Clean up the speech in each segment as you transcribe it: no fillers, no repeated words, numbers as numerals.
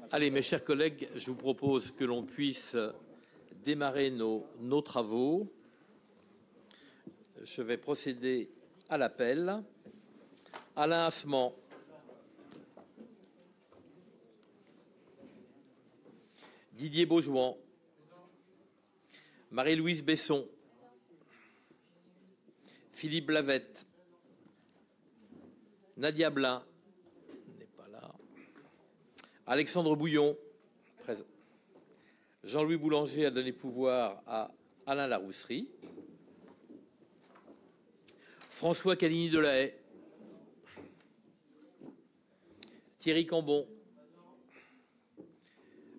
Allez, mes chers collègues, je vous propose que l'on puisse démarrer nos travaux. Je vais procéder à l'appel. Alain Assement. Didier Beaujouan. Marie-Louise Besson. Philippe Blavette. Nadia Blin. N'est pas là. Alexandre Bouillon. Présent. Jean-Louis Boulanger a donné pouvoir à Alain Larousserie. François Caligny-Delahaye. Thierry Cambon.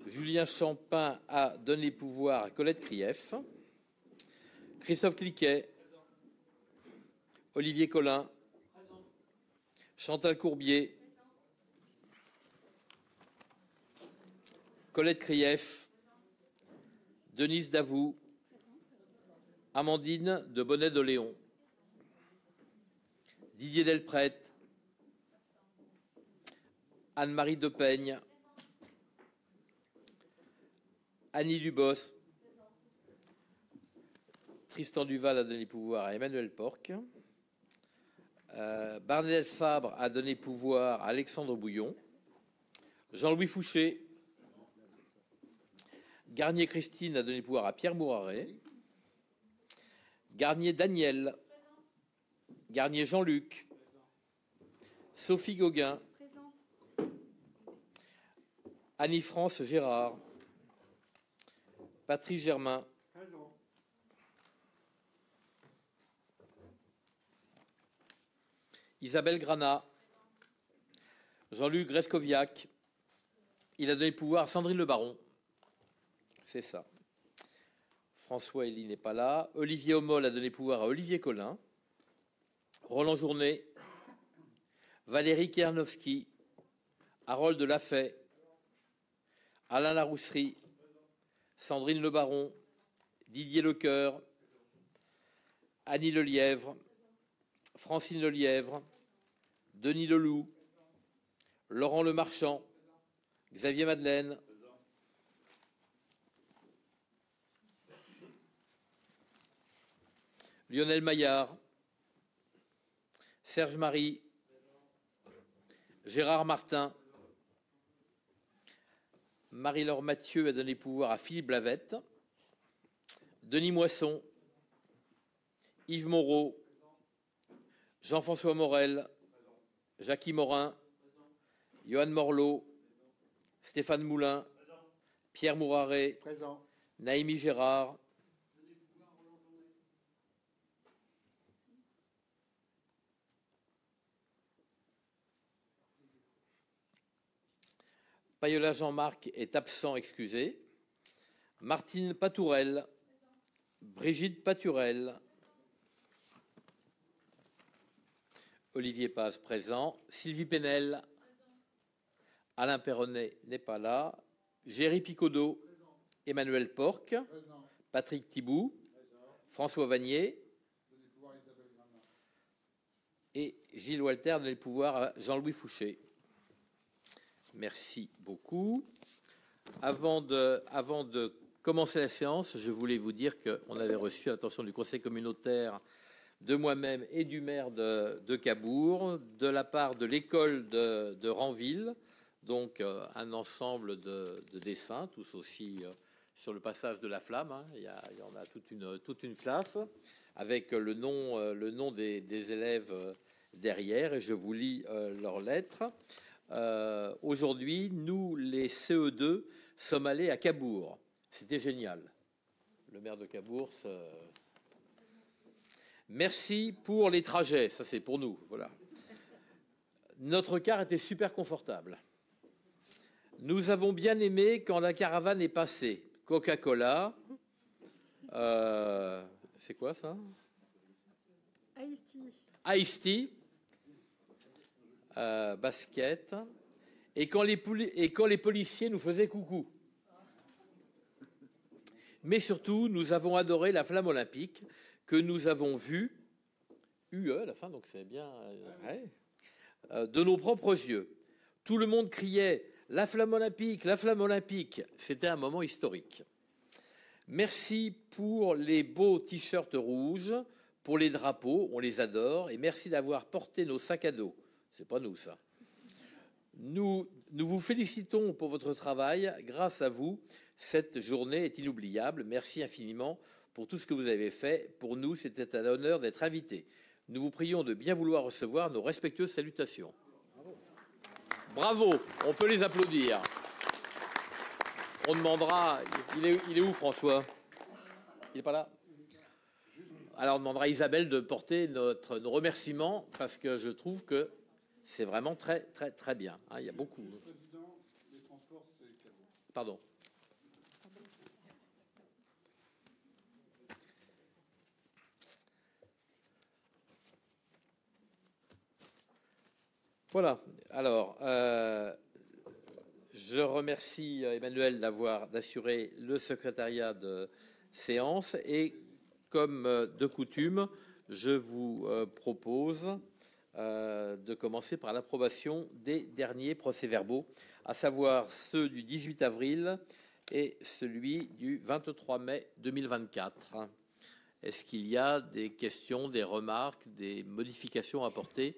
Julien Champin a donné pouvoir à Colette Krief. Christophe Cliquet. Olivier Collin. Chantal Courbier. Colette Krief. Denise Davout. Amandine de Bonnet-de-Léon. Didier Delprete. Anne-Marie Depeigne. Annie Dubos. Tristan Duval a donné pouvoir à Emmanuel Porc. Barnel Fabre a donné pouvoir à Alexandre Bouillon. Jean-Louis Fouché. Garnier Christine a donné pouvoir à Pierre Mouraret. Garnier Daniel. Garnier Jean-Luc. Sophie Gauguin. Annie-France Gérard. Patrice Germain. Présent. Isabelle Granat. Jean-Luc Grescoviac. Il a donné le pouvoir à Sandrine Le Baron. C'est ça. François Elie n'est pas là. Olivier Homol a donné pouvoir à Olivier Collin. Roland Journet. Valérie Kernowski. Harold Lafay. Alain Larousserie. Sandrine Le Baron. Didier Lecoeur. Annie Lelièvre. Francine Lelièvre. Denis Leloup. Laurent Lemarchand. Xavier Madeleine. Lionel Maillard. Serge Marie. Gérard Martin. Marie-Laure Mathieu a donné pouvoir à Philippe Blavette. Denis Moisson. Yves Moreau. Jean-François Morel. Jackie Morin. Johan Morlot. Stéphane Moulin. Pierre Mouraret. Présent. Naïmi Gérard. Payola Jean-Marc est absent, excusé. Martine Patourel. Brigitte Paturel. Olivier Paz présent. Sylvie Penel. Alain Perronnet n'est pas là. Géry Picodot. Emmanuel Porc. Patrick Thibout. François Vanier. Et Gilles Walter a donné le pouvoir à Jean-Louis Fouché. Merci beaucoup. Avant de commencer la séance, je voulais vous dire qu'on avait reçu à l'attention du conseil communautaire, de moi-même et du maire de Cabourg, de la part de l'école de Ranville, donc un ensemble de dessins, tous aussi sur le passage de la flamme. Hein. Il y en a toute une classe, avec le nom des élèves derrière, et je vous lis leurs lettres. Aujourd'hui, nous, les CE2, sommes allés à Cabourg. C'était génial. Le maire de Cabourg, merci pour les trajets. Ça, c'est pour nous. Voilà. Notre car était super confortable. Nous avons bien aimé quand la caravane est passée. Coca-Cola. C'est quoi ça? Ice Tea. Basket, et quand les policiers nous faisaient coucou. Mais surtout, nous avons adoré la flamme olympique que nous avons vue, UE à la fin, donc c'est bien, de nos propres yeux. Tout le monde criait La flamme olympique, c'était un moment historique. Merci pour les beaux t-shirts rouges, pour les drapeaux, on les adore, et merci d'avoir porté nos sacs à dos. C'est pas nous, ça. Nous vous félicitons pour votre travail. Grâce à vous, cette journée est inoubliable. Merci infiniment pour tout ce que vous avez fait. Pour nous, c'était un honneur d'être invités. Nous vous prions de bien vouloir recevoir nos respectueuses salutations. Bravo, on peut les applaudir. On demandera, il est où François? Il n'est pas là? Alors on demandera à Isabelle de porter nos remerciements parce que je trouve que c'est vraiment très très très bien. Il y a beaucoup. Pardon. Voilà. Alors, je remercie Emmanuel d'assurer le secrétariat de séance et comme de coutume, je vous propose de commencer par l'approbation des derniers procès-verbaux, à savoir ceux du 18 avril et celui du 23 mai 2024. Est-ce qu'il y a des questions, des remarques, des modifications à apporter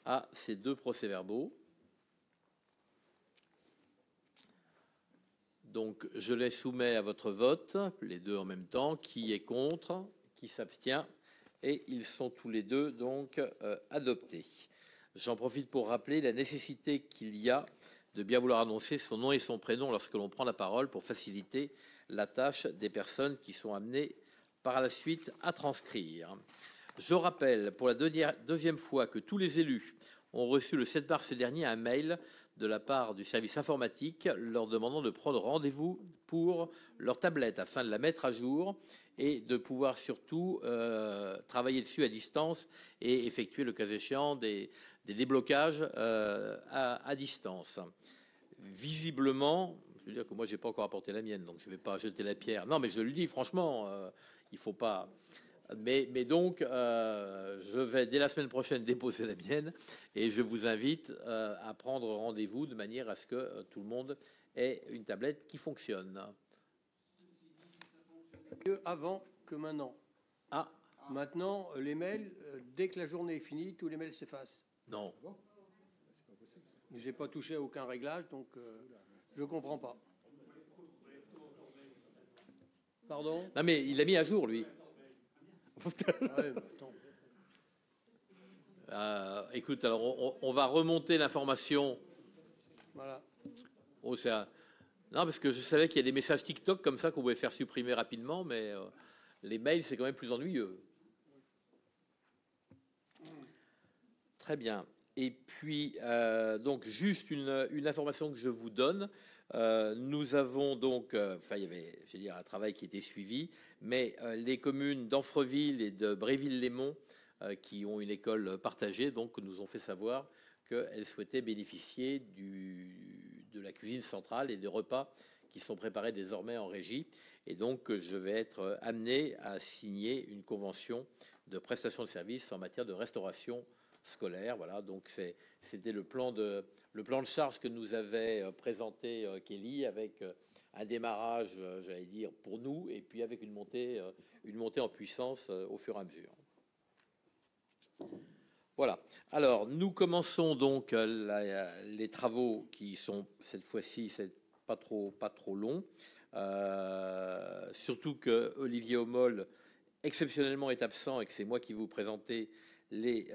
à ces deux procès-verbaux? Donc, je les soumets à votre vote, les deux en même temps. Qui est contre? Qui s'abstient? Et ils sont tous les deux donc adoptés. J'en profite pour rappeler la nécessité qu'il y a de bien vouloir annoncer son nom et son prénom lorsque l'on prend la parole pour faciliter la tâche des personnes qui sont amenées par la suite à transcrire. Je rappelle pour la deuxième fois que tous les élus ont reçu le 7 mars dernier un mail de la part du service informatique leur demandant de prendre rendez-vous pour leur tablette afin de la mettre à jour et de pouvoir surtout travailler dessus à distance et effectuer le cas échéant des déblocages à distance. Visiblement, je veux dire que moi j'ai pas encore apporté la mienne, donc je vais pas jeter la pierre. Non, mais je le dis franchement, il faut pas. Mais donc, je vais dès la semaine prochaine déposer la mienne et je vous invite à prendre rendez-vous de manière à ce que tout le monde ait une tablette qui fonctionne. Mieux avant que maintenant. Ah, Maintenant, les mails, dès que la journée est finie, tous les mails s'effacent. non. J'ai pas touché à aucun réglage, donc je comprends pas. Pardon? Non, mais il l'a mis à jour, lui. Ouais, Écoute, alors on va remonter l'information. voilà. Oh, non, parce que je savais qu'il y a des messages TikTok comme ça qu'on pouvait faire supprimer rapidement, mais les mails, c'est quand même plus ennuyeux. Très bien. Et puis, donc, juste une information que je vous donne. Nous avons donc, il y avait, je veux dire, un travail qui était suivi, mais les communes d'Amfreville et de Bréville-les-Monts, qui ont une école partagée, donc, nous ont fait savoir qu'elles souhaitaient bénéficier de la cuisine centrale et des repas qui sont préparés désormais en régie. Et donc, je vais être amené à signer une convention de prestation de services en matière de restauration scolaire. Voilà, donc c'était le plan de charge que nous avait présenté Kelly, avec un démarrage, j'allais dire, pour nous, et puis avec une montée en puissance au fur et à mesure. Voilà. Alors, nous commençons donc les travaux qui sont, cette fois-ci, c'est pas trop long. Surtout que Olivier Hommol, exceptionnellement, est absent et que c'est moi qui vais vous présenter les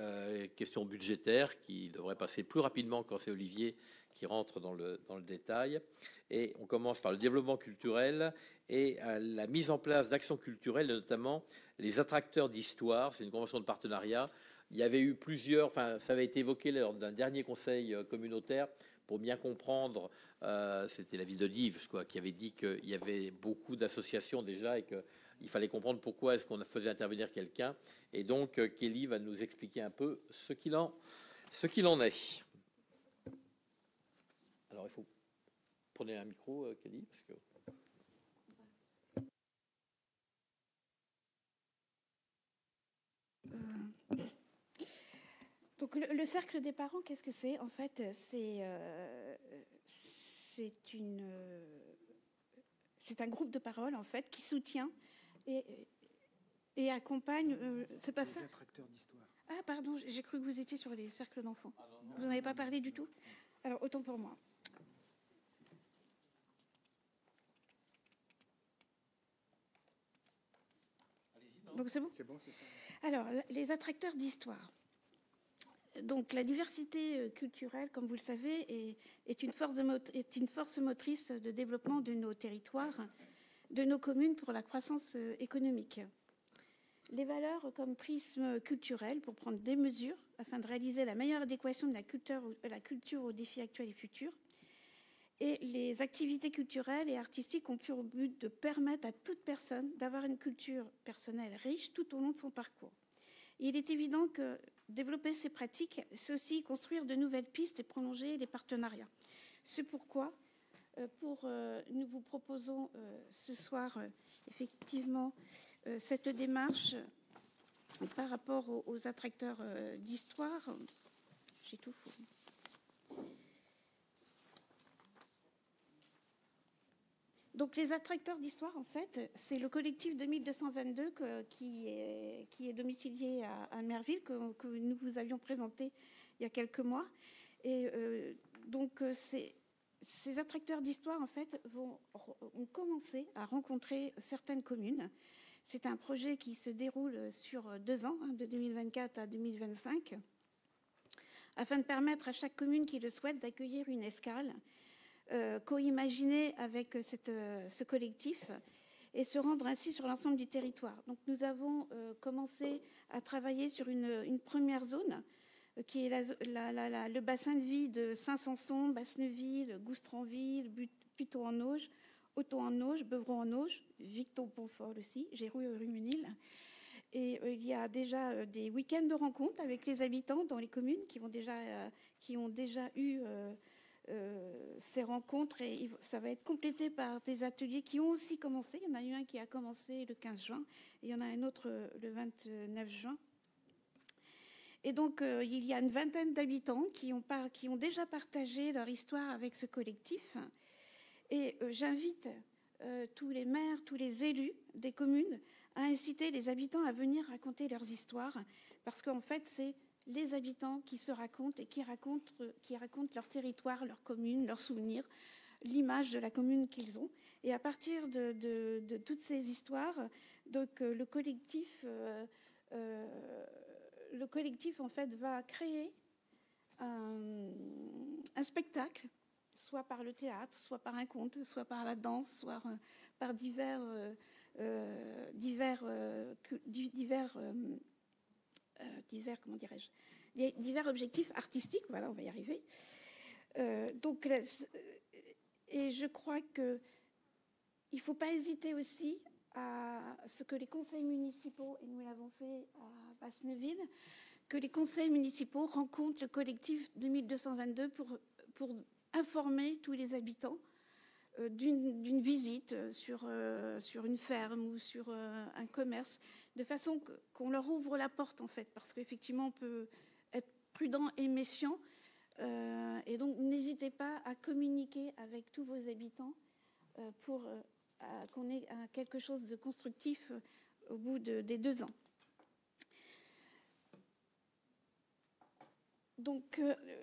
questions budgétaires qui devraient passer plus rapidement quand c'est Olivier qui rentre dans le détail. Et on commence par le développement culturel et la mise en place d'actions culturelles, notamment les attracteurs d'histoire. C'est une convention de partenariat. Il y avait eu plusieurs, ça avait été évoqué lors d'un dernier conseil communautaire pour bien comprendre. C'était la ville de Dives, je crois, qui avait dit qu'il y avait beaucoup d'associations déjà et qu'il fallait comprendre pourquoi est-ce qu'on faisait intervenir quelqu'un. Et donc, Kelly va nous expliquer un peu ce qu'il en est. Alors, il faut prendre un micro, Kelly, parce que... Donc le cercle des parents, qu'est-ce que c'est? En fait, c'est un groupe de parole, en fait, qui soutient et accompagne... c'est pas ça? Les attracteurs d'histoire. Ah, pardon, j'ai cru que vous étiez sur les cercles d'enfants. Vous n'en avez pas parlé du tout? Alors, autant pour moi. Donc, c'est bon? C'est bon, c'est ça. Alors, les attracteurs d'histoire. Donc, la diversité culturelle, comme vous le savez, est une force motrice de développement de nos territoires, de nos communes pour la croissance économique. Les valeurs comme prisme culturel pour prendre des mesures afin de réaliser la meilleure adéquation de la culture aux défis actuels et futurs. Et les activités culturelles et artistiques ont pour but de permettre à toute personne d'avoir une culture personnelle riche tout au long de son parcours. Il est évident que développer ces pratiques, c'est aussi construire de nouvelles pistes et prolonger les partenariats. C'est pourquoi nous vous proposons ce soir effectivement cette démarche par rapport aux attracteurs d'histoire. J'ai tout faux. Donc les attracteurs d'histoire, en fait, c'est le collectif 2222 qui est domicilié à Merville, que nous vous avions présenté il y a quelques mois. Et donc ces attracteurs d'histoire, en fait, ont commencé à rencontrer certaines communes. C'est un projet qui se déroule sur 2 ans, de 2024 à 2025, afin de permettre à chaque commune qui le souhaite d'accueillir une escale co-imaginée avec ce collectif et se rendre ainsi sur l'ensemble du territoire. Donc nous avons commencé à travailler sur une première zone qui est le bassin de vie de Saint-Sanson, Basneville, Goustranville, Puteaux-en-Auge, Auton-en-Auge, Beuvron-en-Auge, Victor-Pontfort aussi, Géroux-Ruménil. Et il y a déjà des week-ends de rencontres avec les habitants dans les communes qui ont déjà eu ces rencontres, et ça va être complété par des ateliers qui ont aussi commencé. Il y en a eu un qui a commencé le 15 juin et il y en a un autre le 29 juin. Et donc, il y a une vingtaine d'habitants qui ont déjà partagé leur histoire avec ce collectif. Et j'invite tous les maires, tous les élus des communes à inciter les habitants à venir raconter leurs histoires, parce qu'en fait, c'est les habitants qui se racontent et qui racontent leur territoire, leur commune, leurs souvenirs, l'image de la commune qu'ils ont. Et à partir de toutes ces histoires, donc, le collectif en fait va créer un spectacle, soit par le théâtre, soit par un conte, soit par la danse, soit par divers objectifs artistiques. Voilà, on va y arriver. Et je crois qu'il ne faut pas hésiter aussi à ce que les conseils municipaux, et nous l'avons fait à Basneville, que les conseils municipaux rencontrent le collectif 2222 pour informer tous les habitants d'une visite sur une ferme ou sur un commerce, de façon qu'on leur ouvre la porte, en fait, parce qu'effectivement, on peut être prudent et méfiant. Et donc, n'hésitez pas à communiquer avec tous vos habitants pour qu'on ait quelque chose de constructif au bout des 2 ans. Donc,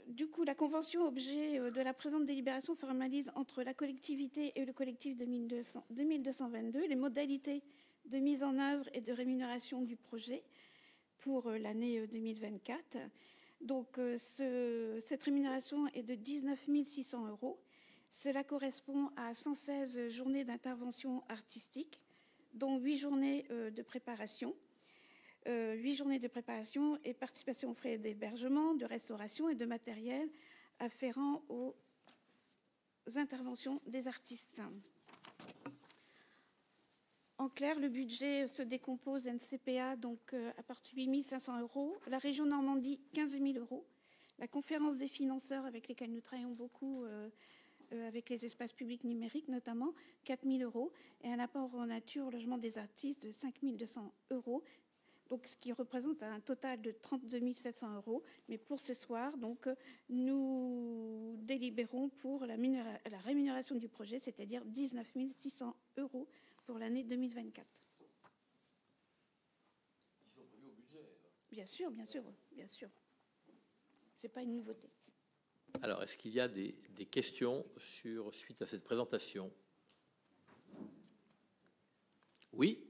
du coup, la convention objet de la présente délibération formalise entre la collectivité et le collectif 2222 les modalités de mise en œuvre et de rémunération du projet pour l'année 2024. Donc, cette rémunération est de 19 600 €. Cela correspond à 116 journées d'intervention artistique, dont 8 journées de préparation. 8 journées de préparation et participation aux frais d'hébergement, de restauration et de matériel afférents aux interventions des artistes. En clair, le budget se décompose NCPA, donc à partir de 8 500 €, la région Normandie 15 000 €, la conférence des financeurs avec lesquels nous travaillons beaucoup, avec les espaces publics numériques notamment, 4 000 €, et un apport en nature au logement des artistes de 5 200 €. donc ce qui représente un total de 32 700 €. Mais pour ce soir, donc, nous délibérons pour la rémunération du projet, c'est-à-dire 19 600 € pour l'année 2024. Ils sont prévus au budget. Bien sûr, bien sûr, bien sûr. Ce n'est pas une nouveauté. Alors, est-ce qu'il y a des questions suite à cette présentation? Oui.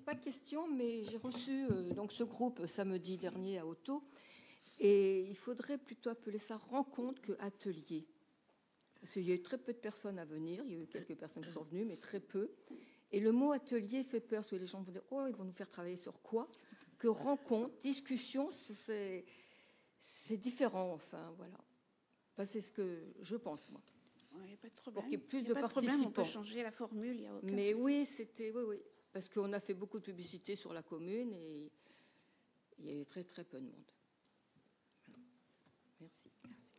Pas de question, mais j'ai reçu donc ce groupe samedi dernier à Auto, et il faudrait plutôt appeler ça rencontre que atelier. Parce qu'il y a eu très peu de personnes à venir, il y a eu quelques personnes qui sont venues, mais très peu. Et le mot atelier fait peur, parce que les gens vont dire « Oh, ils vont nous faire travailler sur quoi ?» Que rencontre, discussion, c'est différent, enfin, voilà. Enfin, c'est ce que je pense, moi. Il n'y a pas de problème. Pour qu'il y ait plus Il y a de pas problème, on peut participants. changer la formule, il n'y a aucun Mais souci. oui, c'était... Oui, oui. Parce qu'on a fait beaucoup de publicité sur la commune et il y a eu très, très peu de monde. Merci. Merci.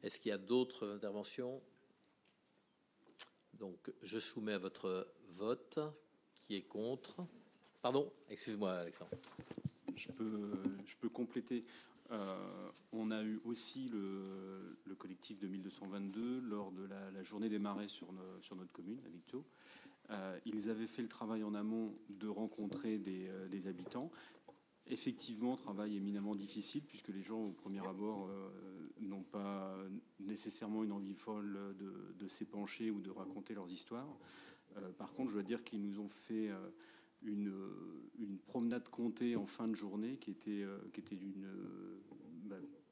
Est-ce qu'il y a d'autres interventions? Donc, je soumets à votre vote. Qui est contre? Pardon, excuse-moi, Alexandre. Je peux compléter. On a eu aussi le collectif 2222 lors de la journée des marais sur notre commune, à Victo. Ils avaient fait le travail en amont de rencontrer des habitants. Effectivement, travail éminemment difficile, puisque les gens, au premier abord, n'ont pas nécessairement une envie folle de s'épancher ou de raconter leurs histoires. Par contre, je dois dire qu'ils nous ont fait une promenade comptée en fin de journée qui était d'une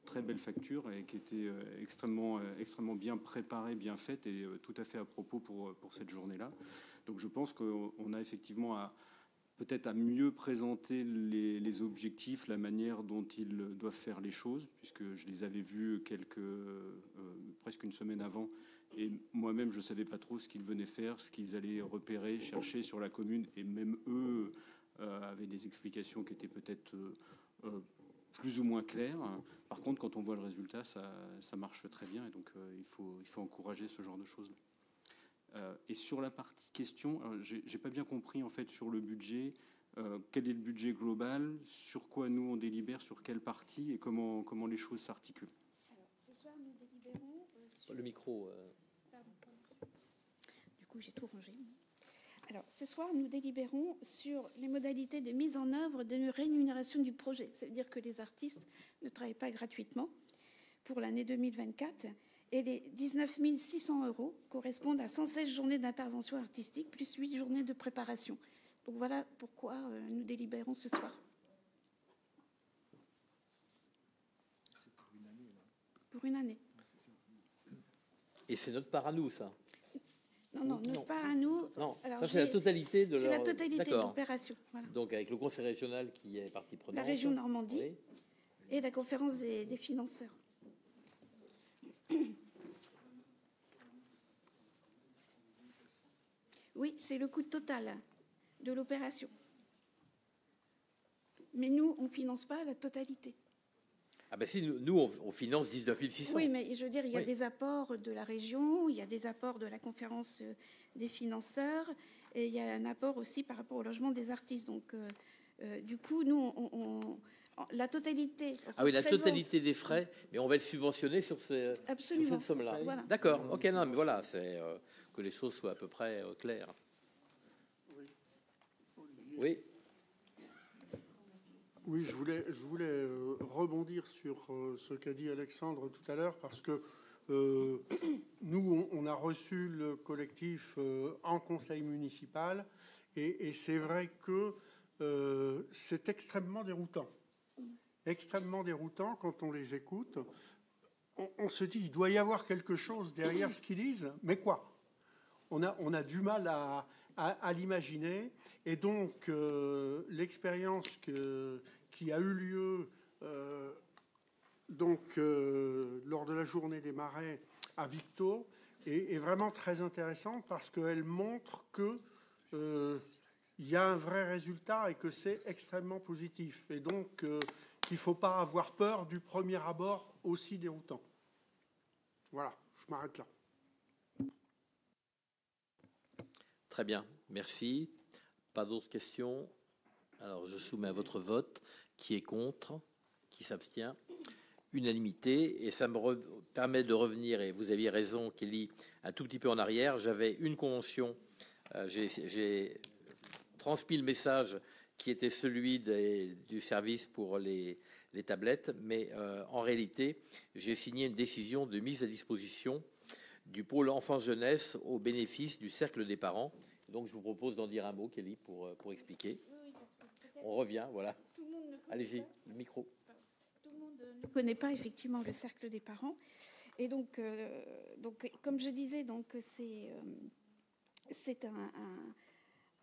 très belle facture et qui était extrêmement bien préparée, bien faite et tout à fait à propos pour cette journée-là. Donc je pense qu'on a effectivement peut-être à mieux présenter les objectifs, la manière dont ils doivent faire les choses, puisque je les avais vus presque une semaine avant. Et moi-même, je ne savais pas trop ce qu'ils venaient faire, ce qu'ils allaient repérer, chercher sur la commune. Et même eux avaient des explications qui étaient peut-être plus ou moins claires. Par contre, quand on voit le résultat, ça marche très bien. Et donc, il faut encourager ce genre de choses. Et sur la partie question, je n'ai pas bien compris, en fait, sur le budget. Quel est le budget global? Sur quoi nous, on délibère? Sur quelle partie? Et comment les choses s'articulent? Alors, ce soir, nous délibérons sur... Le micro. Du coup, j'ai tout rangé. Alors, ce soir, nous délibérons sur les modalités de mise en œuvre de rémunération du projet. Ça veut dire que les artistes ne travaillent pas gratuitement pour l'année 2024. Et les 19 600 € correspondent à 116 journées d'intervention artistique plus 8 journées de préparation. Donc voilà pourquoi nous délibérons ce soir. C'est pour une année, là. Pour une année. Et c'est notre part à nous, ça? Non, notre part à nous. Non, alors, ça c'est la totalité de C'est leur... la totalité de l'opération. Voilà. Donc avec le conseil régional qui est partie prenante. La région Normandie Oui. et la conférence des financeurs. Oui, c'est le coût total de l'opération. Mais nous, on ne finance pas la totalité. Ah ben si, nous on finance 19 600. Oui, mais je veux dire, il y a Oui. des apports de la région, il y a des apports de la conférence des financeurs, et il y a un apport aussi par rapport au logement des artistes. Donc, du coup, nous, la totalité... Ah oui, la totalité des frais, mais on va le subventionner sur cette somme-là. Voilà. D'accord, ok, non, mais voilà, c'est que les choses soient à peu près claires. Oui. Oui, je voulais rebondir sur ce qu'a dit Alexandre tout à l'heure, parce que nous, on a reçu le collectif en conseil municipal, et c'est vrai que c'est extrêmement déroutant. Extrêmement déroutant quand on les écoute. On se dit, il doit y avoir quelque chose derrière ce qu'ils disent, mais quoi? On a du mal à l'imaginer. Et donc, l'expérience qui a eu lieu lors de la journée des marais à Victo est vraiment très intéressante, parce qu'elle montre qu'il y a un vrai résultat et que c'est extrêmement positif. Et donc, qu'il ne faut pas avoir peur du premier abord aussi déroutant. Voilà, je m'arrête là. Très bien, merci. Pas d'autres questions? Alors, je soumets à votre vote. Qui est contre? Qui s'abstient? Unanimité. Et ça me permet de revenir, et vous aviez raison, Kelly, un tout petit peu en arrière. J'avais une convention, j'ai transmis le message qui était celui du service pour les tablettes, mais en réalité, j'ai signé une décision de mise à disposition du pôle enfance-jeunesse au bénéfice du cercle des parents. Donc, je vous propose d'en dire un mot, Kelly, pour expliquer. On revient, voilà. Allez-y, le micro. Tout le monde ne connaît pas effectivement le cercle des parents. Et donc comme je disais, c'est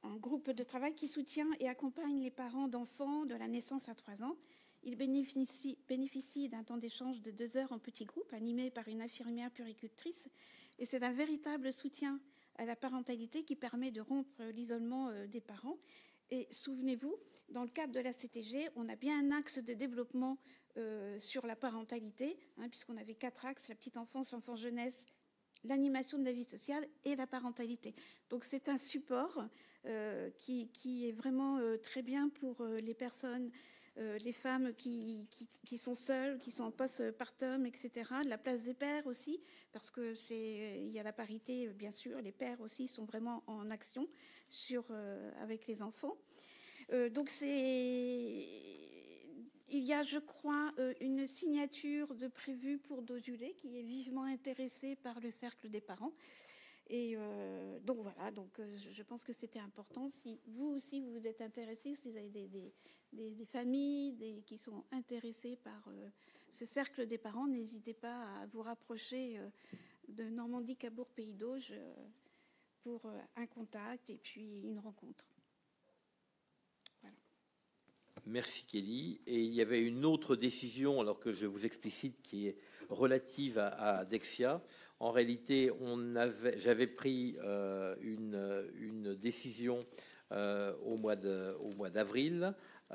un groupe de travail qui soutient et accompagne les parents d'enfants de la naissance à 3 ans. Il bénéficie d'un temps d'échange de 2 heures en petit groupe, animé par une infirmière puéricultrice. Et c'est un véritable soutien à la parentalité qui permet de rompre l'isolement des parents. Et souvenez-vous, dans le cadre de la CTG, on a bien un axe de développement sur la parentalité, puisqu'on avait 4 axes: la petite enfance, l'enfance jeunesse, l'animation de la vie sociale et la parentalité. Donc c'est un support qui est vraiment très bien pour les personnes, les femmes qui sont seules, qui sont en post-partum, etc. La place des pères aussi, parce que il y a la parité, bien sûr. Les pères aussi sont vraiment en action avec les enfants. Donc il y a, je crois, une signature de prévue pour Dosulé qui est vivement intéressée par le cercle des parents. Et donc voilà, je pense que c'était important. Si vous aussi vous êtes intéressés, si vous avez des familles qui sont intéressées par ce cercle des parents, n'hésitez pas à vous rapprocher de Normandie Cabourg Pays d'Auge pour un contact et puis une rencontre. Voilà. Merci Kelly. Et il y avait une autre décision, alors que je vous explicite, qui est relative à Dexia. En réalité, j'avais pris une décision au mois d'avril, au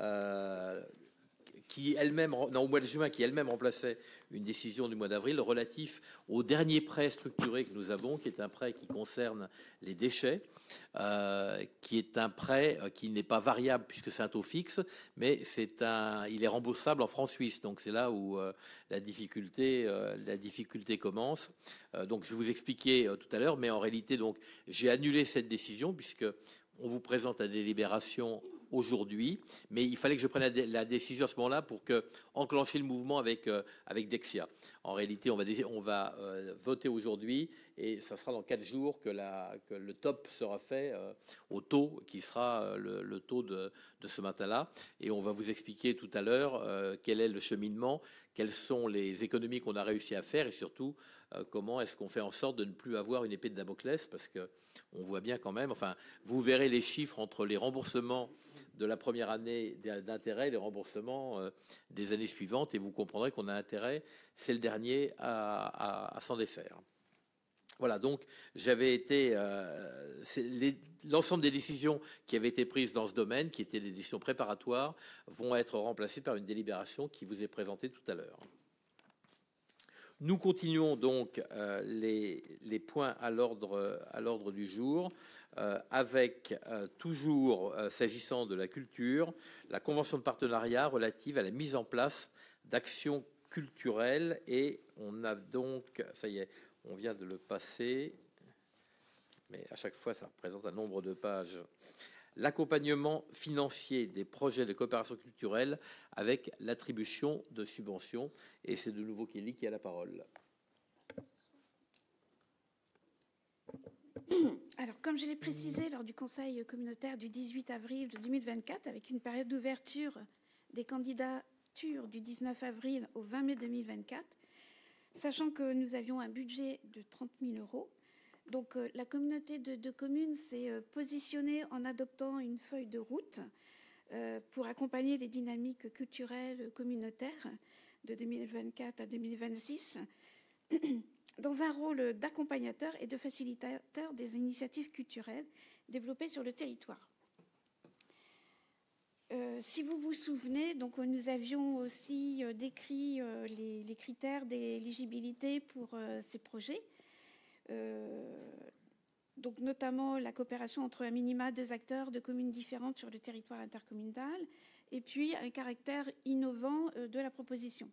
mois de juin, qui elle-même remplaçait une décision du mois d'avril relatif au dernier prêt structuré que nous avons, qui est un prêt qui concerne les déchets, qui est un prêt qui n'est pas variable puisque c'est un taux fixe, mais il est remboursable en francs suisses. Donc c'est là où la difficulté commence. Donc je vais vous expliquer tout à l'heure, mais en réalité, donc j'ai annulé cette décision puisque on vous présente la délibération aujourd'hui, mais il fallait que je prenne la décision à ce moment-là pour enclencher le mouvement avec Dexia. En réalité, on va voter aujourd'hui et ça sera dans 4 jours que le top sera fait au taux qui sera le taux de ce matin-là. Et on va vous expliquer tout à l'heure quel est le cheminement, quelles sont les économies qu'on a réussi à faire et surtout comment est-ce qu'on fait en sorte de ne plus avoir une épée de Damoclès, parce que on voit bien quand même, enfin, vous verrez les chiffres entre les remboursements de la première année d'intérêt et les remboursements des années suivantes, et vous comprendrez qu'on a intérêt, c'est le dernier, à s'en défaire. Voilà, donc j'avais été... l'ensemble des décisions qui avaient été prises dans ce domaine, qui étaient des décisions préparatoires, vont être remplacées par une délibération qui vous est présentée tout à l'heure. Nous continuons donc les points à l'ordre du jour avec toujours, s'agissant de la culture, la convention de partenariat relative à la mise en place d'actions culturelles. Et on a donc, ça y est, on vient de le passer, mais à chaque fois ça représente un nombre de pages. L'accompagnement financier des projets de coopération culturelle avec l'attribution de subventions. Et c'est de nouveau Kelly qui a la parole. Alors, comme je l'ai précisé lors du Conseil communautaire du 18 avril 2024, avec une période d'ouverture des candidatures du 19 avril au 20 mai 2024, sachant que nous avions un budget de 30 000 €, donc la communauté de communes s'est positionnée en adoptant une feuille de route pour accompagner les dynamiques culturelles communautaires de 2024 à 2026 dans un rôle d'accompagnateur et de facilitateur des initiatives culturelles développées sur le territoire. Si vous vous souvenez, donc nous avions aussi décrit les critères d'éligibilité pour ces projets. Donc, notamment la coopération entre un minima 2 acteurs de communes différentes sur le territoire intercommunal, et puis un caractère innovant de la proposition.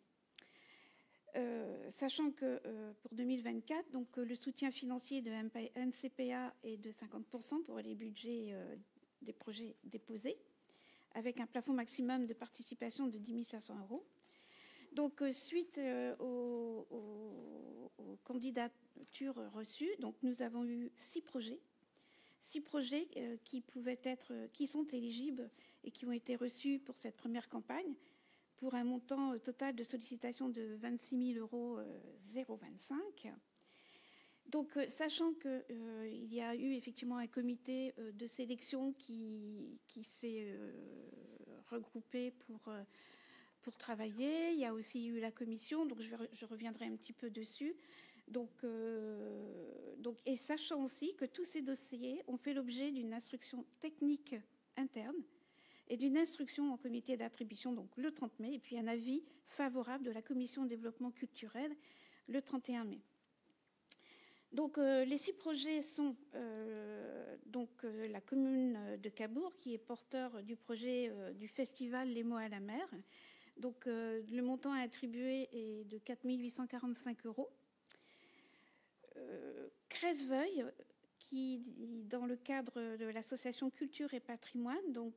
Sachant que pour 2024, donc, le soutien financier de NCPA est de 50% pour les budgets des projets déposés, avec un plafond maximum de participation de 10 500 €. Donc, suite aux candidatures reçues, donc, nous avons eu 6 projets qui sont éligibles et qui ont été reçus pour cette première campagne, pour un montant total de sollicitation de 26 025 €. Donc, sachant qu'il y a eu effectivement un comité de sélection qui s'est regroupé pour travailler, il y a aussi eu la commission, donc je reviendrai un petit peu dessus. Donc, et sachant aussi que tous ces dossiers ont fait l'objet d'une instruction technique interne et d'une instruction en comité d'attribution, donc le 30 mai, et puis un avis favorable de la commission de développement culturel le 31 mai. Donc, les 6 projets sont la commune de Cabourg, qui est porteur du projet du festival Les mots à la mer. Donc, le montant attribué est de 4 845 €. Cresseveuille, qui, dans le cadre de l'association Culture et Patrimoine, donc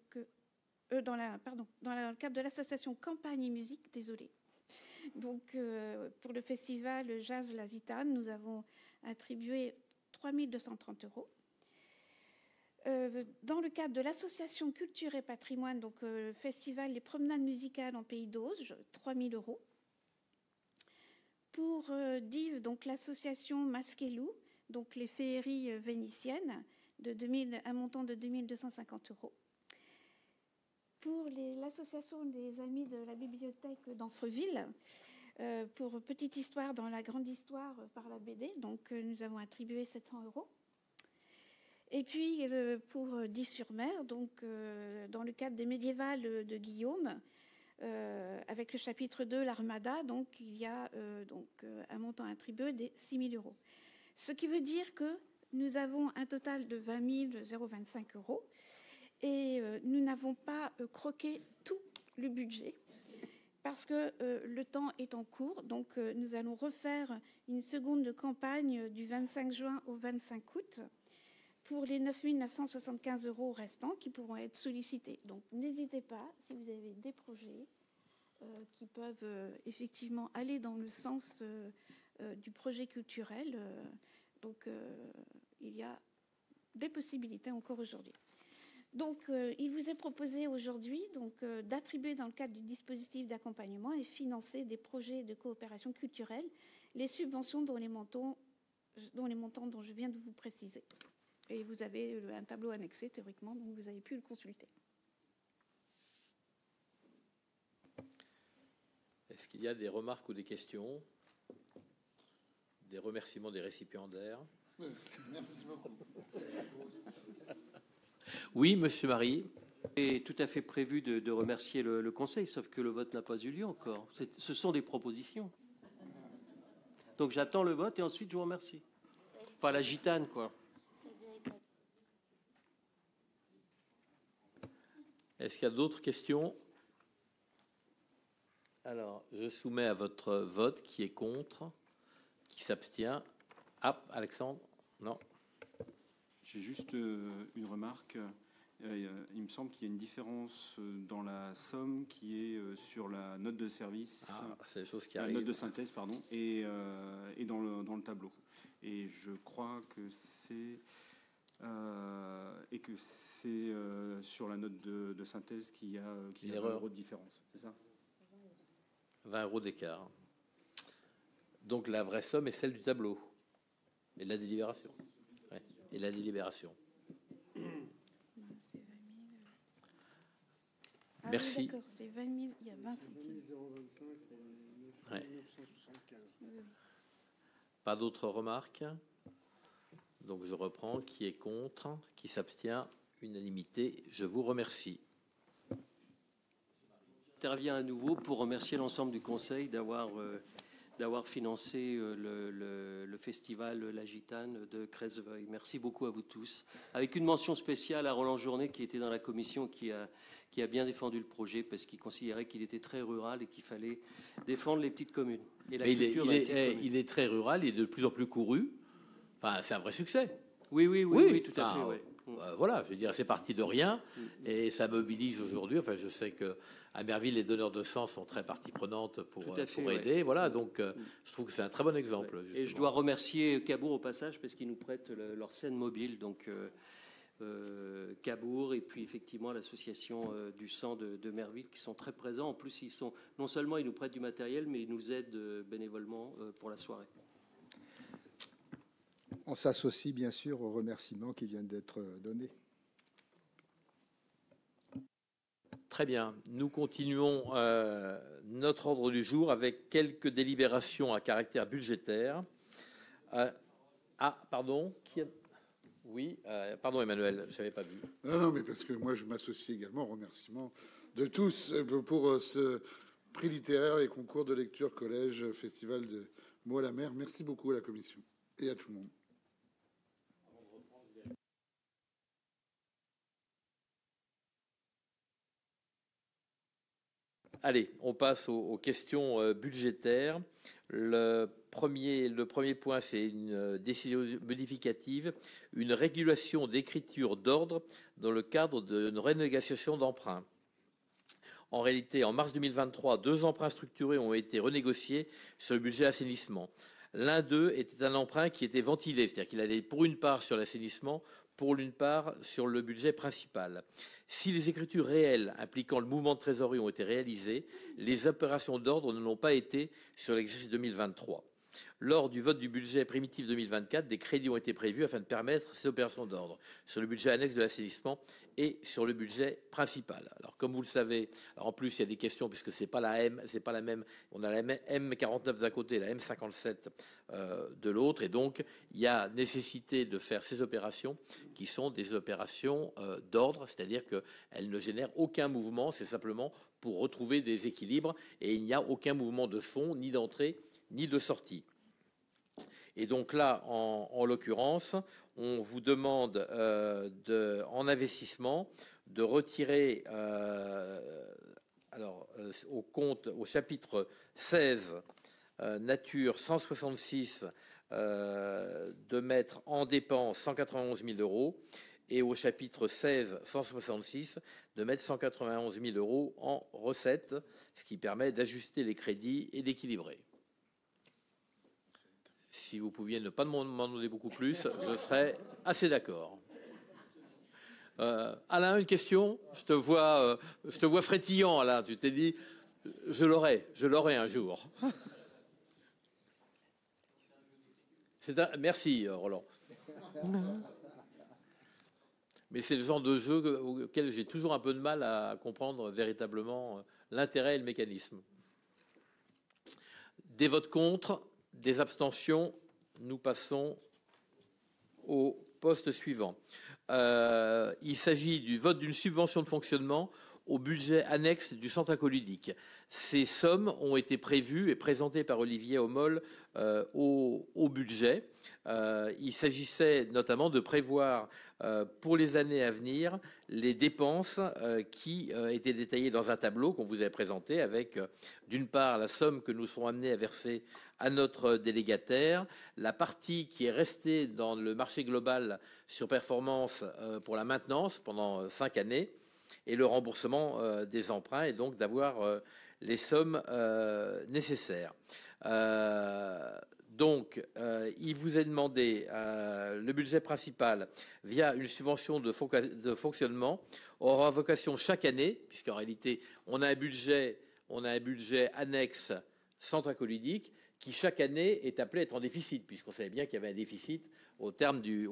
dans le cadre de l'association Campagne et Musique, donc pour le festival Jazz La Zitane, nous avons attribué 3 230 €. Dans le cadre de l'association Culture et Patrimoine, donc le festival Les Promenades musicales en Pays d'Auge, 3 000 €. Pour Dives, donc l'association Masquelou, donc les féeries vénitiennes, un montant de 2 250 €. Pour l'association des Amis de la Bibliothèque d'Anfreville, pour Petite Histoire dans la Grande Histoire par la BD, donc nous avons attribué 700 €. Et puis pour Dives-sur-Mer, donc dans le cadre des médiévales de Guillaume, avec le chapitre 2, l'Armada, donc il y a un montant attribué de 6 000 €. Ce qui veut dire que nous avons un total de 20 025 €, et nous n'avons pas croqué tout le budget parce que le temps est en cours. Donc nous allons refaire une seconde campagne du 25 juin au 25 août pour les 9 975 € restants qui pourront être sollicités. Donc n'hésitez pas, si vous avez des projets qui peuvent effectivement aller dans le sens du projet culturel, il y a des possibilités encore aujourd'hui. Donc, il vous est proposé aujourd'hui d'attribuer dans le cadre du dispositif d'accompagnement et financer des projets de coopération culturelle les subventions dont les montants dont je viens de vous préciser. Et vous avez un tableau annexé théoriquement, donc vous avez pu le consulter. Est-ce qu'il y a des remarques ou des questions? Des remerciements des récipiendaires? Merci beaucoup. Oui, monsieur Marie. Et tout à fait prévu de remercier le Conseil, sauf que le vote n'a pas eu lieu encore. Ce sont des propositions. Donc j'attends le vote et ensuite je vous remercie. Enfin, la gitane, quoi. Est-ce qu'il y a d'autres questions? Alors, je soumets à votre vote qui est contre, qui s'abstient. Ah, Alexandre? Non. J'ai juste une remarque. Il me semble qu'il y a une différence dans la somme qui est sur la note de service. Ah, c'est des choses qui la arrivent. note de synthèse, pardon, et dans le tableau. Et je crois que c'est sur la note de synthèse qu'il y a 20 € de différence. C'est ça? 20 € d'écart. Donc la vraie somme est celle du tableau et de la délibération. Ouais. Et la délibération. Ah, merci. Oui, d'accord, c'est 20 000, il y a 20 centimes. Ouais. Pas d'autres remarques? Donc je reprends. Qui est contre? Qui s'abstient? Unanimité. Je vous remercie. J'interviens à nouveau pour remercier l'ensemble du Conseil d'avoir d'avoir financé le festival La Gitane de Cresseveuil. Merci beaucoup à vous tous. Avec une mention spéciale à Roland Journet qui était dans la commission, qui a bien défendu le projet parce qu'il considérait qu'il était très rural et qu'il fallait défendre les petites communes. Et la culture dans les petites communes. Il est très rural, il est de plus en plus couru. Enfin, c'est un vrai succès. Oui, tout à fait. Ouais. Voilà, je veux dire, c'est parti de rien et ça mobilise aujourd'hui. Enfin, je sais que à Merville, les donneurs de sang sont très partie prenante pour aider. Ouais. Voilà, donc je trouve que c'est un très bon exemple. Ouais. Et je dois remercier Cabourg au passage parce qu'ils nous prêtent leur scène mobile. Donc Cabourg et puis effectivement l'association du sang de Merville qui sont très présents. En plus, non seulement ils nous prêtent du matériel, mais ils nous aident bénévolement pour la soirée. On s'associe bien sûr aux remerciements qui viennent d'être donnés. Très bien. Nous continuons notre ordre du jour avec quelques délibérations à caractère budgétaire. Pardon. Oui, pardon Emmanuel, je n'avais pas vu. Non, mais parce que moi je m'associe également aux remerciements de tous pour ce prix littéraire et concours de lecture collège festival de Mots à la mer. Merci beaucoup à la commission et à tout le monde. Allez, on passe aux questions budgétaires. Le premier point, c'est une décision modificative, une régulation d'écriture d'ordre dans le cadre d'une renégociation d'emprunt. En réalité, en mars 2023, 2 emprunts structurés ont été renégociés sur le budget assainissement. L'un d'eux était un emprunt qui était ventilé, c'est-à-dire qu'il allait pour une part sur l'assainissement, pour une part sur le budget principal. Si les écritures réelles impliquant le mouvement de trésorerie ont été réalisées, les opérations d'ordre ne l'ont pas été sur l'exercice 2023. Lors du vote du budget primitif 2024, des crédits ont été prévus afin de permettre ces opérations d'ordre sur le budget annexe de l'assainissement et sur le budget principal. Alors, comme vous le savez, en plus il y a des questions puisque c'est pas la même. On a la M49 d'un côté, et la M57 de l'autre, et donc il y a nécessité de faire ces opérations qui sont des opérations d'ordre, c'est-à-dire qu'elles ne génèrent aucun mouvement, c'est simplement pour retrouver des équilibres et il n'y a aucun mouvement de fond, ni d'entrée, ni de sortie. Et donc là, en l'occurrence, on vous demande en investissement de retirer au chapitre 16 nature 166 de mettre en dépenses 191 000 euros et au chapitre 16 166 de mettre 191 000 euros en recettes, ce qui permet d'ajuster les crédits et d'équilibrer. Si vous pouviez ne pas m'en demander beaucoup plus, je serais assez d'accord. Alain, une question? Je te vois frétillant, Alain. Tu t'es dit, je l'aurai un jour. Merci, Roland. Mais c'est le genre de jeu auquel j'ai toujours un peu de mal à comprendre véritablement l'intérêt et le mécanisme. Des votes contre? Des abstentions, nous passons au poste suivant. Il s'agit du vote d'une subvention de fonctionnement au budget annexe du centre aqualudique. Ces sommes ont été prévues et présentées par Olivier Hommol au budget. Il s'agissait notamment de prévoir pour les années à venir les dépenses qui étaient détaillées dans un tableau qu'on vous avait présenté avec d'une part la somme que nous serons amenés à verser à notre délégataire, la partie qui est restée dans le marché global sur performance pour la maintenance pendant 5 années et le remboursement des emprunts et donc d'avoir les sommes nécessaires. Donc, il vous est demandé, le budget principal, via une subvention de fonctionnement, aura vocation chaque année, puisqu'en réalité, on a un budget annexe centre aqualudique, qui chaque année est appelé à être en déficit, puisqu'on savait bien qu'il y avait un déficit au terme du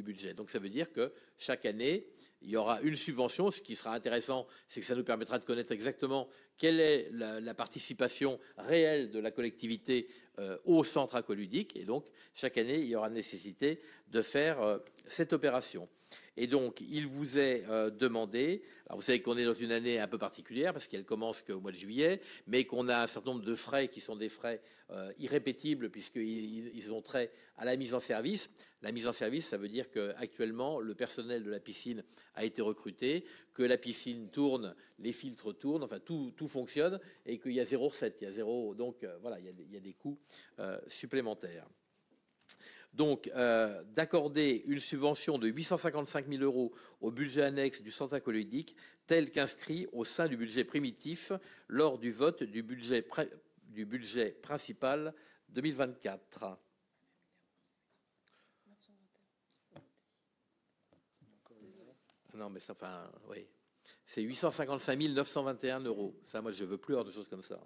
budget. Donc ça veut dire que chaque année, il y aura une subvention. Ce qui sera intéressant, c'est que ça nous permettra de connaître exactement quelle est la participation réelle de la collectivité au centre aqualudique. Et donc, chaque année, il y aura nécessité de faire cette opération. Et donc, il vous est demandé, alors vous savez qu'on est dans une année un peu particulière parce qu'elle commence qu'au mois de juillet, mais qu'on a un certain nombre de frais qui sont des frais irrépétibles puisqu'ils ont trait à la mise en service. La mise en service, ça veut dire qu'actuellement, le personnel de la piscine a été recruté, que la piscine tourne, les filtres tournent, enfin tout fonctionne et qu'il y a zéro recette, il y a zéro, donc voilà, il y a des coûts supplémentaires. Donc, d'accorder une subvention de 855 000 € au budget annexe du centre aqualudique, tel qu'inscrit au sein du budget primitif lors du vote du budget principal 2024. Non, mais ça, enfin, oui. C'est 855 921 €. Ça, moi, je veux plus avoir de choses comme ça.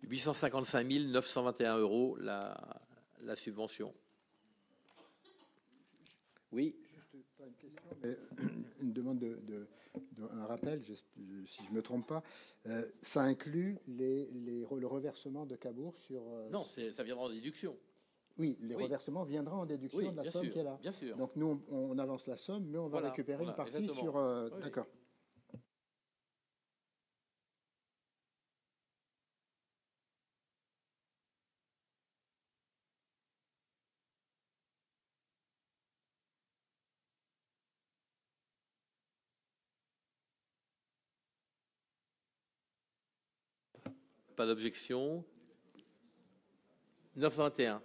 855 921 € la subvention. Oui. Juste pas une question, mais une demande un rappel, si je ne me trompe pas. Ça inclut le reversement de Cabourg sur... Non, ça viendra en déduction. Oui, les reversements viendront en déduction de la somme qui est là. Bien sûr. Donc nous, on avance la somme, mais on va récupérer une partie exactement. Sur... Oui. D'accord. Pas d'objection. 921.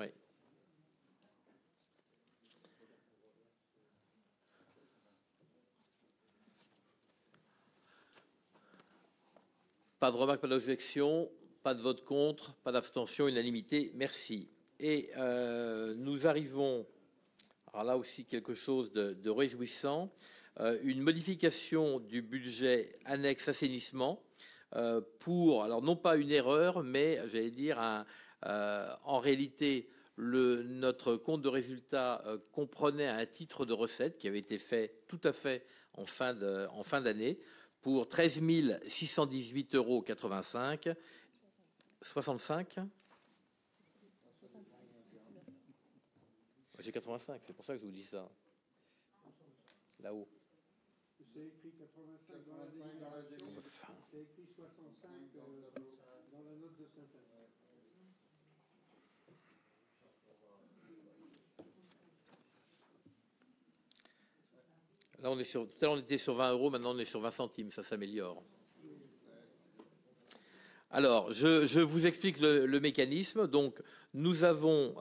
Oui. Pas de remarque, pas d'objection, pas de vote contre, pas d'abstention, unanimité. Merci. Et nous arrivons, alors là aussi quelque chose de réjouissant, une modification du budget annexe assainissement pour, alors non pas une erreur, mais j'allais dire en réalité, notre compte de résultat comprenait un titre de recette qui avait été fait tout à fait en fin d'année pour 13 618,85 €. 65 ? J'ai 85, c'est pour ça que je vous dis ça. Là-haut. C'est écrit 85 dans la déduction. C'est écrit 65 dans la note de synthèse. Là, tout à l'heure, on était sur 20 €, maintenant on est sur 20 centimes, ça s'améliore. Alors, je vous explique le mécanisme. Donc, nous avons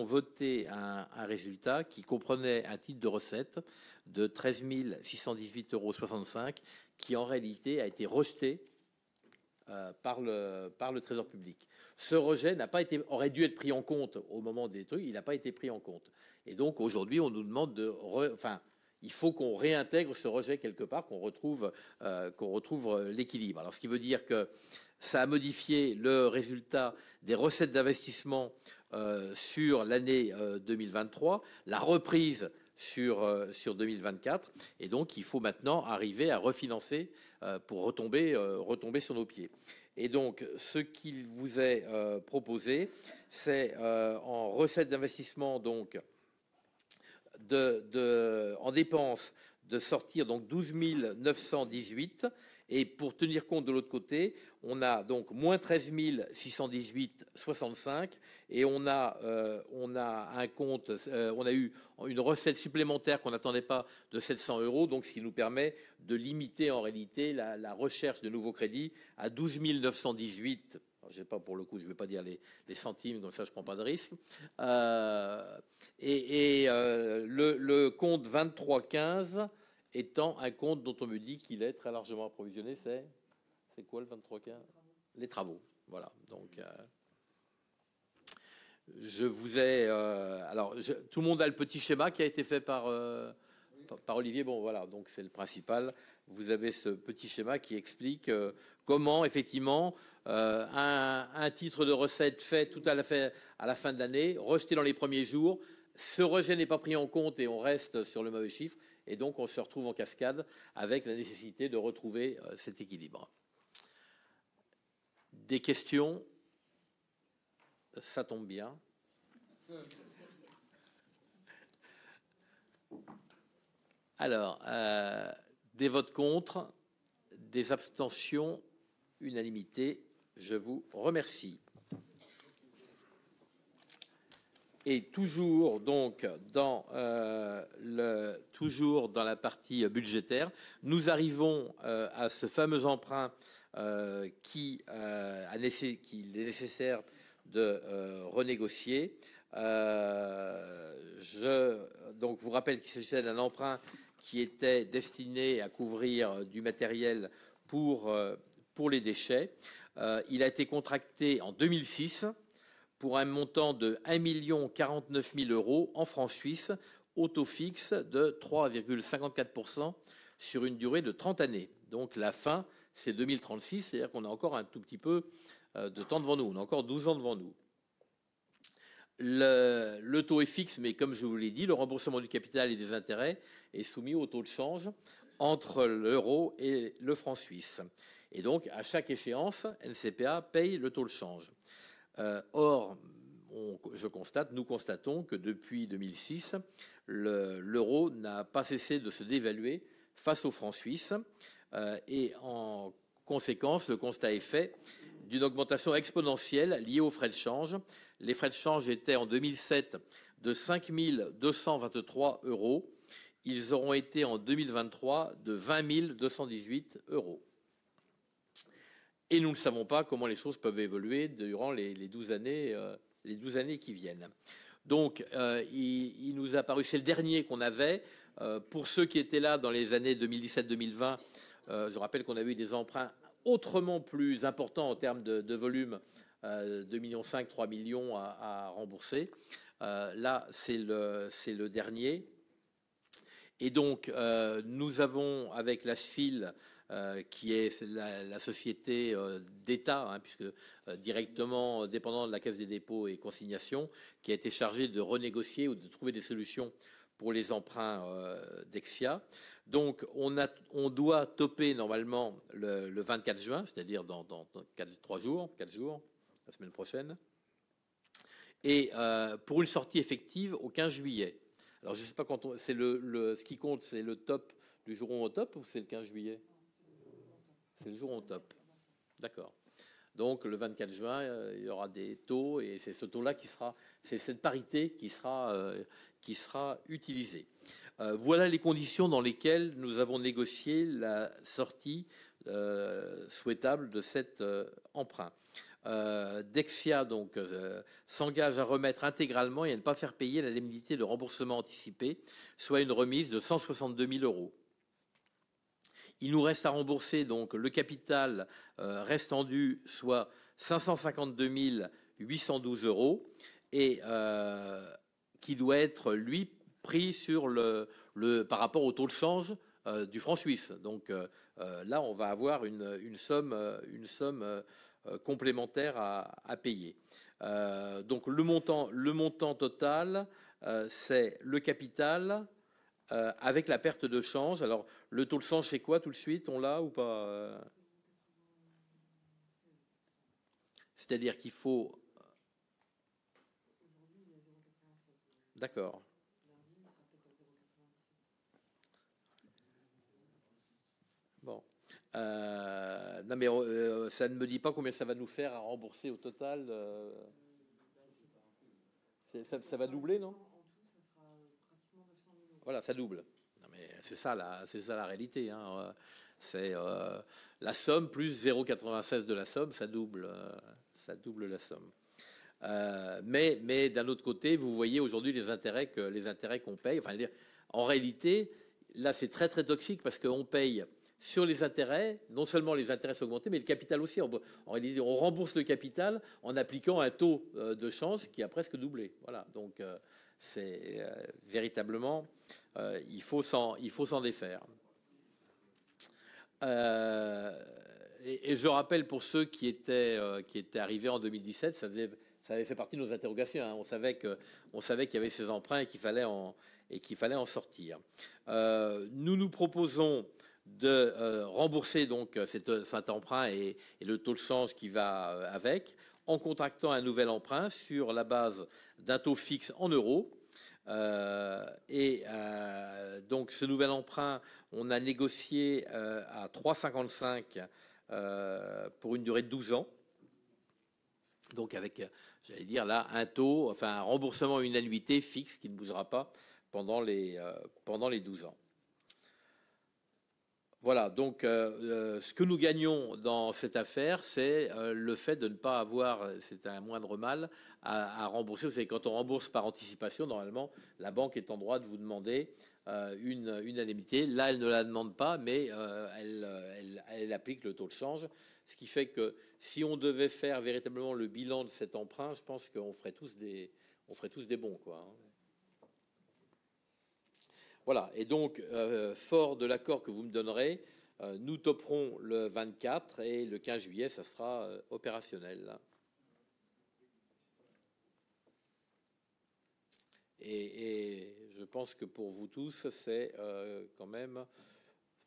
voté un résultat qui comprenait un titre de recette de 13 618,65 € qui, en réalité, a été rejeté par le Trésor public. Ce rejet aurait dû être pris en compte au moment des trucs, il n'a pas été pris en compte. Et donc, aujourd'hui, on nous demande il faut qu'on réintègre ce rejet quelque part, qu'on retrouve l'équilibre. Alors, ce qui veut dire que ça a modifié le résultat des recettes d'investissement sur l'année 2023, la reprise sur 2024, et donc il faut maintenant arriver à refinancer pour retomber sur nos pieds. Et donc, ce qu'il vous est proposé, c'est en recettes d'investissement, donc en dépenses, de sortir donc 12 918, et pour tenir compte de l'autre côté, on a donc moins 13 618,65, et on a un compte, on a eu une recette supplémentaire qu'on n'attendait pas de 700 €, donc ce qui nous permet de limiter en réalité la recherche de nouveaux crédits à 12 918. J'ai pas, pour le coup, je ne vais pas dire les centimes, comme ça je ne prends pas de risque. Le compte 2315 étant un compte dont on me dit qu'il est très largement approvisionné. C'est quoi le 2315 ? Les travaux. Voilà. Donc, je vous ai... tout le monde a le petit schéma qui a été fait par Olivier. Bon, voilà, donc c'est le principal. Vous avez ce petit schéma qui explique comment, effectivement, un titre de recette fait tout à la fin de l'année, rejeté dans les premiers jours, ce rejet n'est pas pris en compte et on reste sur le mauvais chiffre, et donc on se retrouve en cascade avec la nécessité de retrouver cet équilibre. Des questions ? Ça tombe bien. Alors, des votes contre, des abstentions, unanimité. Je vous remercie. Et toujours donc dans toujours dans la partie budgétaire, nous arrivons à ce fameux emprunt qu'il est nécessaire de renégocier. Je donc vous rappelle qu'il s'agissait d'un emprunt qui était destiné à couvrir du matériel pour les déchets. Il a été contracté en 2006 pour un montant de 1 049 000 € en francs suisses, au taux fixe de 3,54% sur une durée de 30 années. Donc la fin, c'est 2036, c'est-à-dire qu'on a encore un tout petit peu de temps devant nous, on a encore 12 ans devant nous. Le taux est fixe, mais comme je vous l'ai dit, le remboursement du capital et des intérêts est soumis au taux de change entre l'euro et le franc suisse. Et donc, à chaque échéance, NCPA paye le taux de change. Or, nous constatons que depuis 2006, l'euro n'a pas cessé de se dévaluer face au franc suisse. Et en conséquence, le constat est fait d'une augmentation exponentielle liée aux frais de change. Les frais de change étaient en 2007 de 5 223 €. Ils auront été en 2023 de 20 218 €. Et nous ne savons pas comment les choses peuvent évoluer durant les 12 années qui viennent. Donc, il nous a paru, c'est le dernier qu'on avait. Pour ceux qui étaient là dans les années 2017-2020, je rappelle qu'on a eu des emprunts autrement plus importants en termes de volume, 2,5 millions, 3 millions à rembourser. Là, c'est le dernier. Et donc, nous avons, avec la SFIL, qui est la société d'État, puisque directement dépendant de la Caisse des dépôts et consignations, qui a été chargée de renégocier ou de trouver des solutions pour les emprunts Dexia. Donc, on doit toper normalement le 24 juin, c'est-à-dire dans 4 jours, la semaine prochaine, et pour une sortie effective au 15 juillet. Alors, je ne sais pas quand c'est ce qui compte, c'est le top du jour où on top ou c'est le 15 juillet? C'est le jour où on top. D'accord. Donc, le 24 juin, il y aura des taux et c'est ce taux-là c'est cette parité qui sera utilisée. Voilà les conditions dans lesquelles nous avons négocié la sortie souhaitable de cet emprunt. Dexia donc s'engage à remettre intégralement et à ne pas faire payer l'indemnité de remboursement anticipé, soit une remise de 162 000 €. Il nous reste à rembourser donc le capital restant dû, soit 552 812 € et qui doit être lui pris sur par rapport au taux de change du franc suisse. Donc là, on va avoir une somme complémentaire à payer. Donc le montant total, c'est le capital avec la perte de change. Alors le taux de change, c'est quoi tout de suite? On l'a ou pas? C'est-à-dire qu'il faut... D'accord. Bon. Non, mais ça ne me dit pas combien ça va nous faire à rembourser au total. Ça va doubler, non? Voilà, ça double. Non, mais c'est ça la réalité. C'est la somme plus 0,96 de la somme, ça double la somme. Mais d'un autre côté, vous voyez aujourd'hui les intérêts qu'on paye. Enfin, en réalité, là, c'est très très toxique parce qu'on paye sur les intérêts. Non seulement les intérêts sont augmentés, mais le capital aussi. En réalité, on rembourse le capital en appliquant un taux de change qui a presque doublé. Voilà. Donc, c'est véritablement, il faut s'en défaire. Et je rappelle pour ceux qui étaient arrivés en 2017, ça avait fait partie de nos interrogations. On savait qu'il y avait ces emprunts et qu'il fallait en sortir. Nous proposons de rembourser donc cet emprunt et le taux de change qui va avec, en contractant un nouvel emprunt sur la base d'un taux fixe en euros. Donc ce nouvel emprunt, on a négocié à 3,55 pour une durée de 12 ans. Donc avec, j'allais dire là, un taux, enfin un remboursement, une annuité fixe qui ne bougera pas pendant les 12 ans. Voilà, donc ce que nous gagnons dans cette affaire, c'est le fait de ne pas avoir, c'est un moindre mal, à rembourser. Vous savez, quand on rembourse par anticipation, normalement, la banque est en droit de vous demander une indemnité. Là, elle ne la demande pas, mais elle applique le taux de change. Ce qui fait que si on devait faire véritablement le bilan de cet emprunt, je pense qu'on ferait tous des bons, quoi. Voilà, et donc, fort de l'accord que vous me donnerez, nous toperons le 24 et le 15 juillet, ça sera opérationnel. Et je pense que pour vous tous, c'est quand même,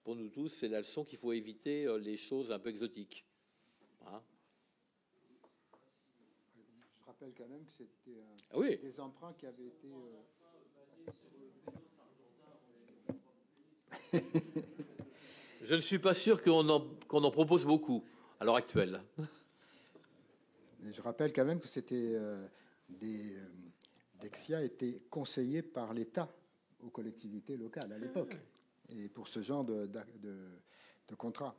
pour nous tous, c'est la leçon qu'il faut éviter les choses un peu exotiques. Hein? Je rappelle quand même que c'était des emprunts qui avaient été... Je ne suis pas sûr qu'on en propose beaucoup à l'heure actuelle. Je rappelle quand même que c'était Dexia était conseillé par l'État aux collectivités locales à l'époque, et pour ce genre de contrat.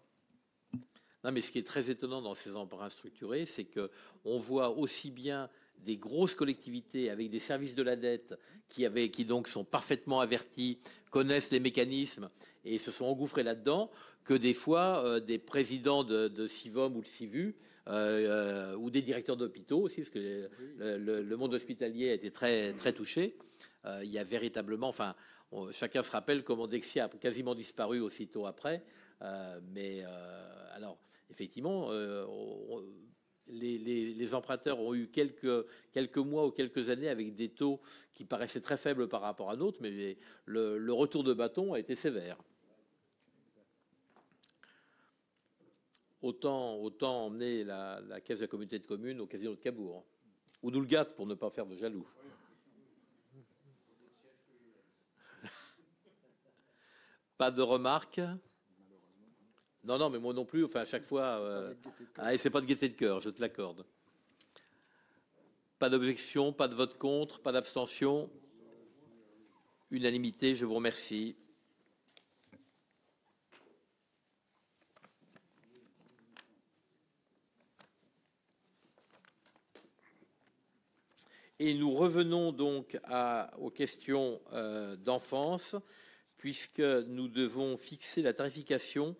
Non, mais ce qui est très étonnant dans ces emprunts structurés, c'est que on voit aussi bien des grosses collectivités avec des services de la dette qui donc sont parfaitement avertis, connaissent les mécanismes et se sont engouffrés là-dedans, que des fois des présidents de Sivom ou de Sivu ou des directeurs d'hôpitaux aussi, parce que le monde hospitalier a été très, très touché. Il y a véritablement, enfin, chacun se rappelle comment Dexia a quasiment disparu aussitôt après. Alors, effectivement, les emprunteurs ont eu quelques mois ou quelques années avec des taux qui paraissaient très faibles par rapport à d'autres, mais le retour de bâton a été sévère. Autant emmener la caisse de la communauté de communes au casino de Cabourg, ou d'Oulgat pour ne pas faire de jaloux. Pas de remarques? Non, mais moi non plus. Enfin, à chaque fois, c'est pas de gaieté de cœur, je te l'accorde. Pas d'objection, pas de vote contre, pas d'abstention. Unanimité, je vous remercie. Et nous revenons donc aux questions d'enfance, puisque nous devons fixer la tarification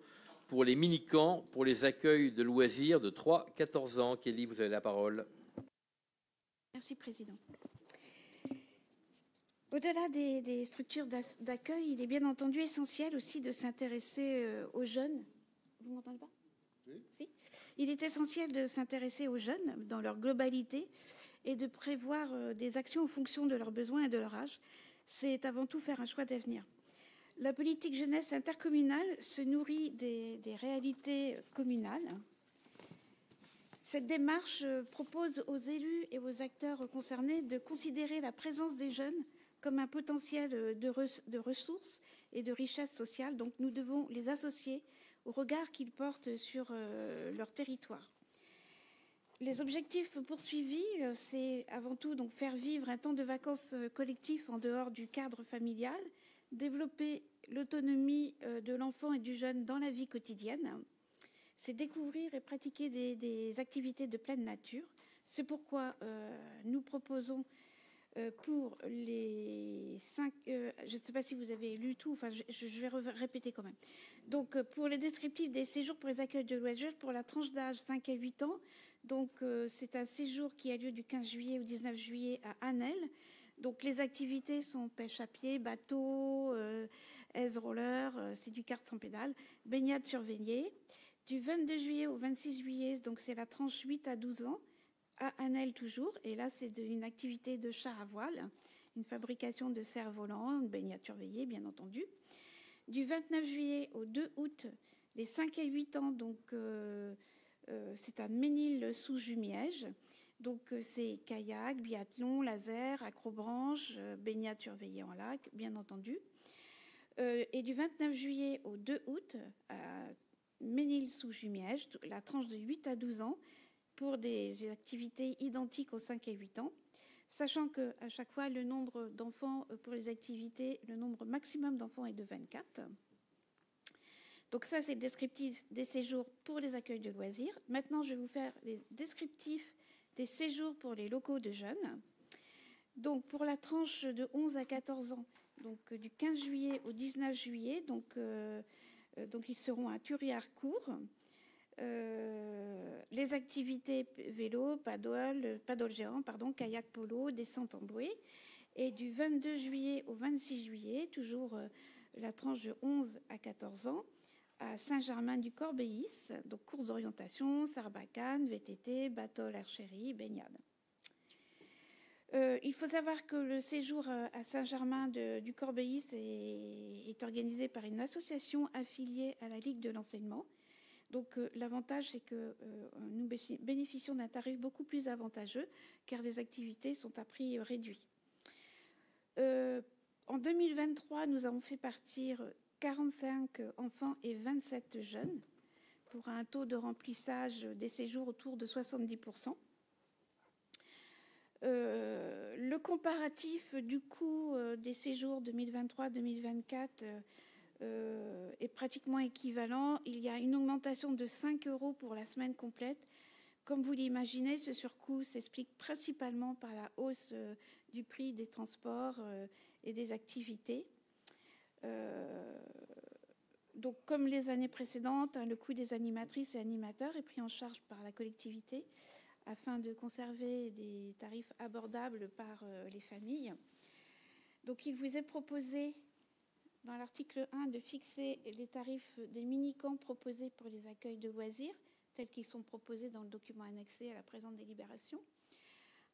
pour les mini-camps, pour les accueils de loisirs de 3-14 ans. Kelly, vous avez la parole. Merci, Président. Au-delà des structures d'accueil, il est bien entendu essentiel aussi de s'intéresser aux jeunes. Vous m'entendez pas? Oui. Si. Il est essentiel de s'intéresser aux jeunes dans leur globalité et de prévoir des actions en fonction de leurs besoins et de leur âge. C'est avant tout faire un choix d'avenir. La politique jeunesse intercommunale se nourrit des réalités communales. Cette démarche propose aux élus et aux acteurs concernés de considérer la présence des jeunes comme un potentiel de ressources et de richesse sociale. Donc nous devons les associer au regard qu'ils portent sur leur territoire. Les objectifs poursuivis, c'est avant tout donc faire vivre un temps de vacances collectif en dehors du cadre familial, développer l'autonomie de l'enfant et du jeune dans la vie quotidienne, c'est découvrir et pratiquer des activités de pleine nature. C'est pourquoi nous proposons pour les 5... je ne sais pas si vous avez lu tout, enfin je vais répéter quand même. Donc pour les descriptifs des séjours pour les accueils de loisirs, pour la tranche d'âge 5 à 8 ans, donc c'est un séjour qui a lieu du 15 juillet au 19 juillet à Annel. Donc les activités sont pêche à pied, bateau, aise roller, c'est du kart sans pédale, baignade surveillée. Du 22 juillet au 26 juillet, donc c'est la tranche 8 à 12 ans, à Annel toujours. Et là, c'est une activité de char à voile, une fabrication de cerfs-volants, une baignade surveillée, bien entendu. Du 29 juillet au 2 août, les 5 et 8 ans, donc c'est à Ménil-sous-Jumièges. Donc c'est kayak, biathlon, laser, acrobranche, baignade surveillée en lac, bien entendu. Et du 29 juillet au 2 août, à Ménil-sous-Jumièges, la tranche de 8 à 12 ans, pour des activités identiques aux 5 et 8 ans, sachant qu'à chaque fois, le nombre d'enfants pour les activités, le nombre maximum d'enfants est de 24. Donc ça, c'est le descriptif des séjours pour les accueils de loisirs. Maintenant, je vais vous faire les descriptifs des séjours pour les locaux de jeunes. Donc pour la tranche de 11 à 14 ans, donc du 15 juillet au 19 juillet, donc ils seront à Thury-Harcourt. Les activités vélo, paddle géant, kayak polo, descente en bouée. Et du 22 juillet au 26 juillet, toujours la tranche de 11 à 14 ans, à Saint-Germain-du-Corbéis, donc courses d'orientation, sarbacane, VTT, bateau, archerie, baignade. Il faut savoir que le séjour à Saint-Germain-du-Corbéis est organisé par une association affiliée à la Ligue de l'enseignement. Donc l'avantage, c'est que nous bénéficions d'un tarif beaucoup plus avantageux, car les activités sont à prix réduit. En 2023, nous avons fait partir 45 enfants et 27 jeunes, pour un taux de remplissage des séjours autour de 70%. Le comparatif du coût des séjours 2023-2024 est pratiquement équivalent. Il y a une augmentation de 5 € pour la semaine complète. Comme vous l'imaginez, ce surcoût s'explique principalement par la hausse du prix des transports et des activités. Donc, comme les années précédentes, le coût des animatrices et animateurs est pris en charge par la collectivité afin de conserver des tarifs abordables par les familles. Donc, il vous est proposé dans l'article 1 de fixer les tarifs des mini-camps proposés pour les accueils de loisirs, tels qu'ils sont proposés dans le document annexé à la présente délibération.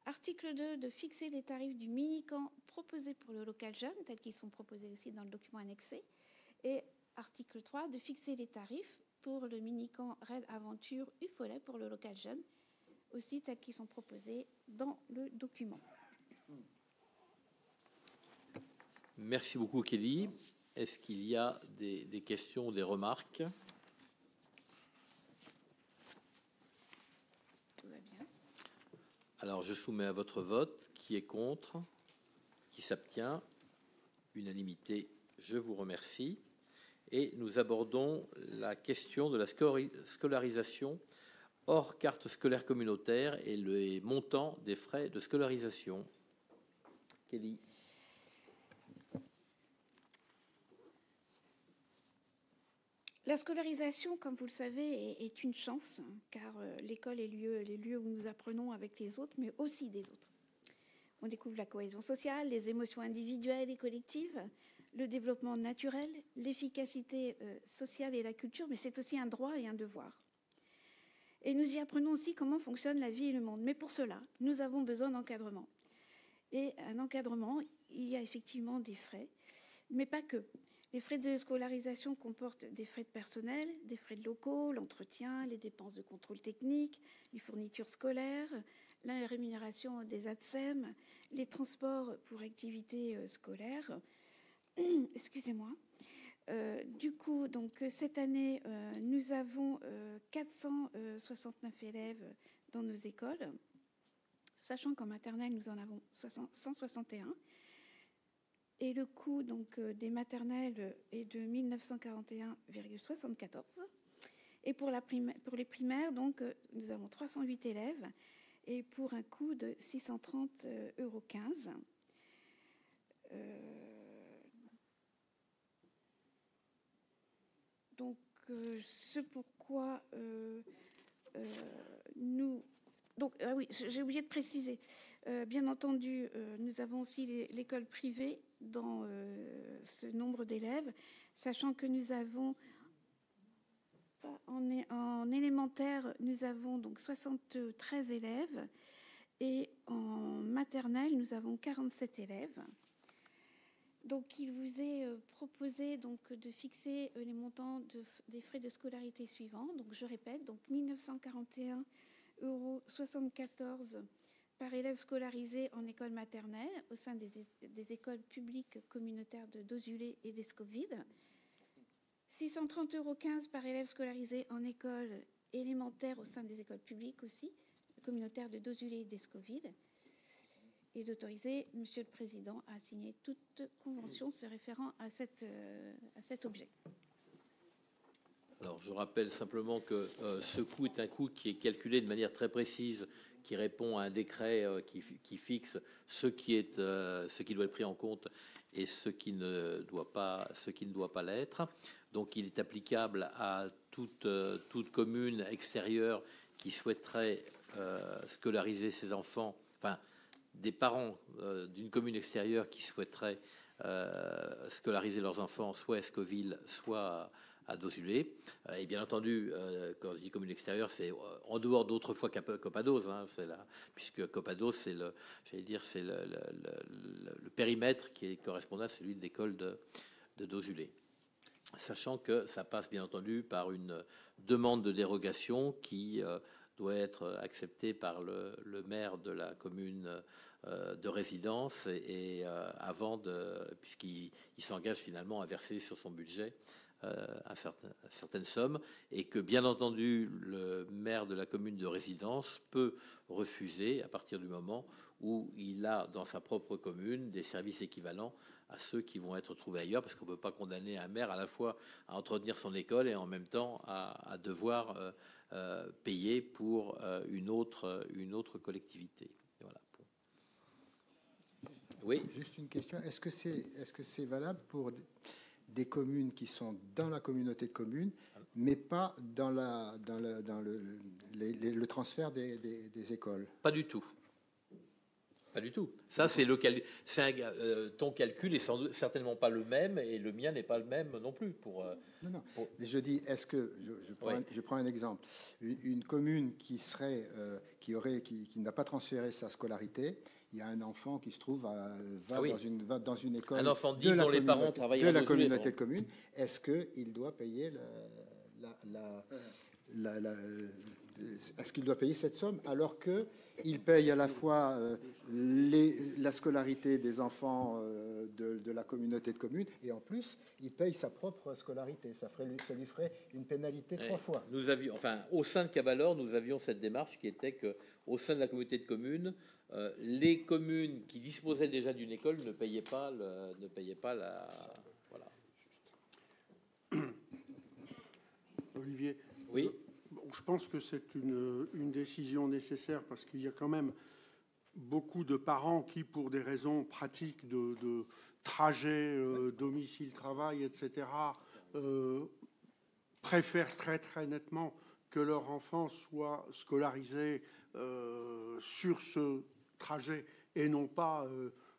Article 2, de fixer les tarifs du mini-camp proposé pour le local jeune, tels qu'ils sont proposés aussi dans le document annexé. Et article 3, de fixer les tarifs pour le mini-camp Raid Aventure Ufollet pour le local jeune, aussi tels qu'ils sont proposés dans le document. Merci beaucoup, Kelly. Est-ce qu'il y a des questions ou des remarques? Tout va bien. Alors, je soumets à votre vote. Qui est contre? Qui s'abstient? Unanimité. Je vous remercie. Et nous abordons la question de la scolarisation hors carte scolaire communautaire et les montants des frais de scolarisation. Kelly. La scolarisation, comme vous le savez, est une chance, car l'école est les lieux où nous apprenons avec les autres, mais aussi des autres. On découvre la cohésion sociale, les émotions individuelles et collectives, le développement naturel, l'efficacité sociale et la culture, mais c'est aussi un droit et un devoir. Et nous y apprenons aussi comment fonctionne la vie et le monde. Mais pour cela, nous avons besoin d'encadrement. Et un encadrement, il y a effectivement des frais, mais pas que. Les frais de scolarisation comportent des frais de personnel, des frais de locaux, l'entretien, les dépenses de contrôle technique, les fournitures scolaires, la rémunération des ATSEM, les transports pour activités scolaires. Excusez-moi. Du coup, donc, cette année, nous avons 469 élèves dans nos écoles, sachant qu'en maternelle, nous en avons 161. Et le coût donc, des maternelles est de 1941,74. Et pour les primaires, donc, nous avons 308 élèves et pour un coût de 630,15 €. Donc, ce pourquoi nous... Donc, ah oui, j'ai oublié de préciser. Bien entendu, nous avons aussi l'école privée dans ce nombre d'élèves, sachant que nous avons, en élémentaire, nous avons donc 73 élèves et en maternelle, nous avons 47 élèves. Donc, il vous est proposé donc, de fixer les montants des frais de scolarité suivants. Donc, je répète, donc 1941,74 € par élève scolarisé en école maternelle au sein des écoles publiques communautaires de Dozulé et d'Escovide. 630,15 € par élève scolarisé en école élémentaire au sein des écoles publiques aussi, communautaires de Dozulé et d'Escovide. Et d'autoriser Monsieur le Président à signer toute convention se référant à cet objet. Alors, je rappelle simplement que ce coût est un coût qui est calculé de manière très précise, qui répond à un décret qui fixe ce qui doit être pris en compte et ce qui ne doit pas l'être. Donc, il est applicable à toute commune extérieure qui souhaiterait scolariser ses enfants, enfin, des parents d'une commune extérieure qui souhaiteraient scolariser leurs enfants soit à Escoville, soit à Dozulé. Et bien entendu, quand je dis commune extérieure, c'est en dehors d'autres fois Copados, hein, puisque Copados, c'est le périmètre qui correspond à celui de l'école de Dozulé. Sachant que ça passe bien entendu par une demande de dérogation qui doit être acceptée par le maire de la commune de résidence puisqu'il s'engage finalement à verser sur son budget certaines sommes, et que bien entendu le maire de la commune de résidence peut refuser à partir du moment où il a dans sa propre commune des services équivalents à ceux qui vont être trouvés ailleurs, parce qu'on ne peut pas condamner un maire à la fois à entretenir son école et en même temps à devoir payer pour une autre collectivité. Voilà. Oui. Juste une question. Est-ce que c'est valable pour des communes qui sont dans la communauté de communes, mais pas dans le transfert des écoles? Pas du tout. Pas du tout. Ça, c'est ton calcul est certainement pas le même, et le mien n'est pas le même non plus. Non. Mais je dis, est-ce que je prends un exemple, une commune qui n'a pas transféré sa scolarité, il y a un enfant qui se trouve va dans une école, un enfant dit dont les parents travaillent de la communauté de communes, est-ce qu'il doit payer est-ce qu'il doit payer cette somme alors que il paye à la fois la scolarité des enfants de la communauté de communes, et en plus il paye sa propre scolarité? Ça lui ferait une pénalité 3 fois. Nous avions, au sein de Cabalor, nous avions cette démarche qui était que, au sein de la communauté de communes, les communes qui disposaient déjà d'une école ne payaient pas la. Voilà. Olivier. Oui. Je pense que c'est une décision nécessaire, parce qu'il y a quand même beaucoup de parents qui, pour des raisons pratiques de trajet, domicile-travail, etc., préfèrent très très nettement que leur enfant soit scolarisé sur ce trajet et non pas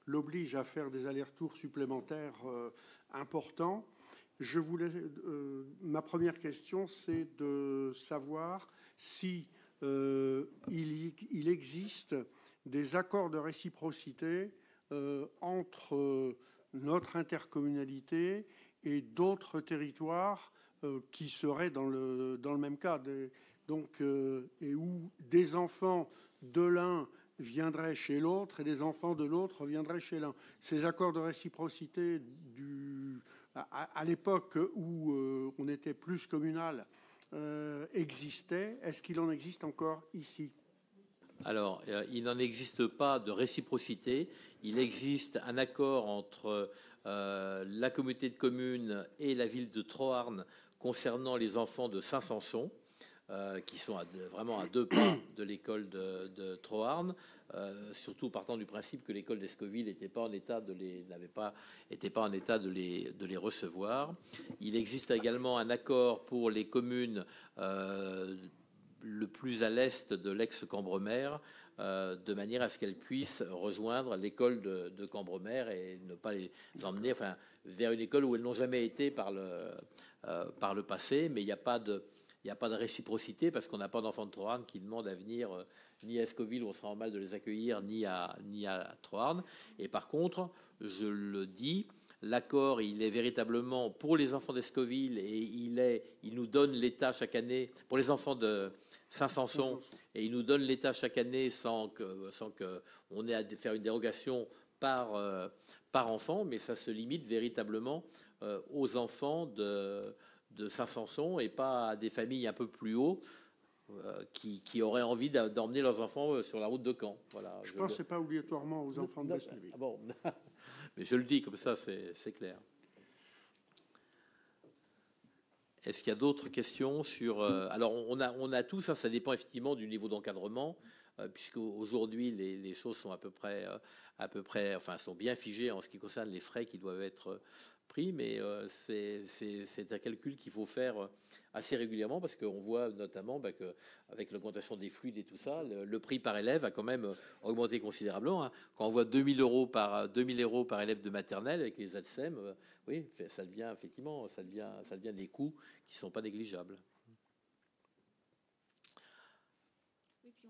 l'oblige à faire des allers-retours supplémentaires importants. Ma première question, c'est de savoir si il existe des accords de réciprocité entre notre intercommunalité et d'autres territoires qui seraient dans le même cas, et où des enfants de l'un viendraient chez l'autre et des enfants de l'autre viendraient chez l'un. Ces accords de réciprocité à l'époque où on était plus communal existaient. Est-ce qu'il en existe encore ici? Alors, il n'en existe pas de réciprocité. Il existe un accord entre la communauté de communes et la ville de Troarn concernant les enfants de Saint-Sanson, qui sont vraiment à 2 pas de l'école de Troarn, surtout partant du principe que l'école d'Escoville n'était pas en état de les recevoir. Il existe également un accord pour les communes le plus à l'est de l'ex-Cambremer, de manière à ce qu'elles puissent rejoindre l'école de Cambremer et ne pas les emmener vers une école où elles n'ont jamais été par le passé. Mais il n'y a pas de réciprocité, parce qu'on n'a pas d'enfants de Troarn qui demandent à venir ni à Escoville, où on sera en mal de les accueillir, ni à Troarn. Et par contre, je le dis, l'accord, il est véritablement pour les enfants d'Escoville et il nous donne l'État chaque année pour les enfants de Saint-Sanson et il nous donne l'État chaque année sans que on ait à faire une dérogation par enfant, mais ça se limite véritablement aux enfants de Saint-Sanson et pas à des familles un peu plus haut qui auraient envie d'emmener leurs enfants sur la route de Caen. Voilà. Je pense que ce n'est pas obligatoirement aux enfants de Besnéville. Bon, mais je le dis comme ça, c'est clair. Est-ce qu'il y a d'autres questions sur... alors, on a tout ça, ça dépend effectivement du niveau d'encadrement, puisque aujourd'hui les choses sont à peu près, enfin, sont bien figées en ce qui concerne les frais qui doivent être pris, mais c'est un calcul qu'il faut faire assez régulièrement, parce qu'on voit notamment qu'avec l'augmentation des fluides et tout ça, le prix par élève a quand même augmenté considérablement. Hein. Quand on voit 2000 euros par élève de maternelle avec les ATSEM, oui, ça devient effectivement, ça devient des coûts qui ne sont pas négligeables. Oui, puis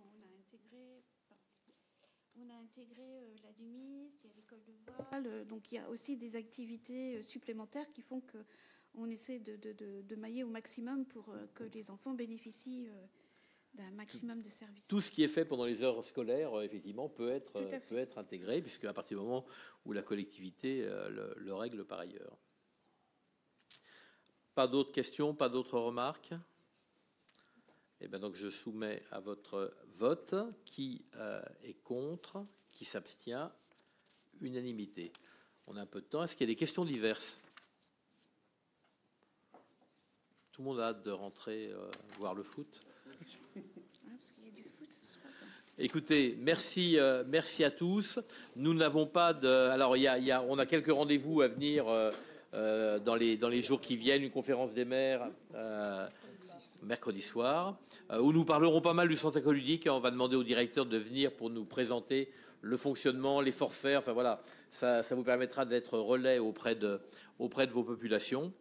on a intégré la DUMIS, il y a l'école de voile, donc il y a aussi des activités supplémentaires qui font qu'on essaie de mailler au maximum pour que les enfants bénéficient d'un maximum de services. Tout ce qui est fait pendant les heures scolaires, effectivement, peut être intégré, puisque à partir du moment où la collectivité le règle par ailleurs. Pas d'autres questions, pas d'autres remarques? Et bien donc je soumets à votre vote qui est contre, qui s'abstient, unanimité. On a un peu de temps. Est-ce qu'il y a des questions diverses? Tout le monde a hâte de rentrer voir le foot. Écoutez, merci à tous. Nous n'avons pas de... Alors, on a quelques rendez-vous à venir dans les jours qui viennent, une conférence des maires mercredi soir, où nous parlerons pas mal du centre écoludique. On va demander au directeur de venir pour nous présenter le fonctionnement, les forfaits. Enfin voilà, ça vous permettra d'être relais auprès de vos populations.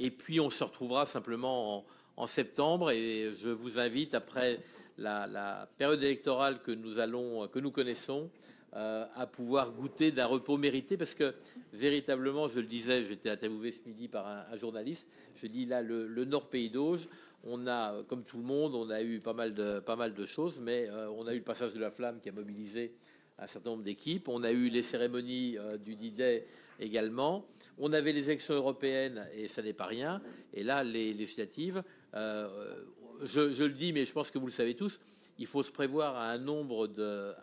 Et puis, on se retrouvera simplement en septembre. Et je vous invite, après la période électorale que nous connaissons, à pouvoir goûter d'un repos mérité, parce que véritablement, je le disais, j'étais interviewé ce midi par un journaliste, je dis là, le Nord Pays d'Auge, on a, comme tout le monde, on a eu pas mal de choses, mais on a eu le passage de la flamme qui a mobilisé un certain nombre d'équipes, on a eu les cérémonies du D-Day également, on avait les élections européennes, et ça n'est pas rien, et là, les législatives, je le dis, mais je pense que vous le savez tous, il faut se prévoir à un nombre de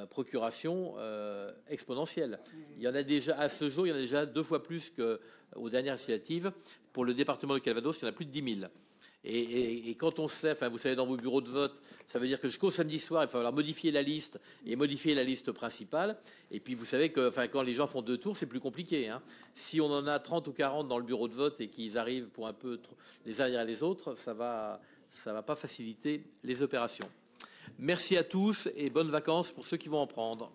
procurations exponentielles. Il y en a déjà, à ce jour, il y en a déjà 2 fois plus qu'aux dernières législatives. Pour le département de Calvados, il y en a plus de 10 000. Et quand on sait, enfin, vous savez, dans vos bureaux de vote, ça veut dire que jusqu'au samedi soir, il va falloir modifier la liste et modifier la liste principale. Et puis, vous savez que, enfin, quand les gens font 2 tours, c'est plus compliqué. Hein. Si on en a 30 ou 40 dans le bureau de vote et qu'ils arrivent pour un peu les uns derrière les autres, ça va pas faciliter les opérations. Merci à tous et bonnes vacances pour ceux qui vont en prendre.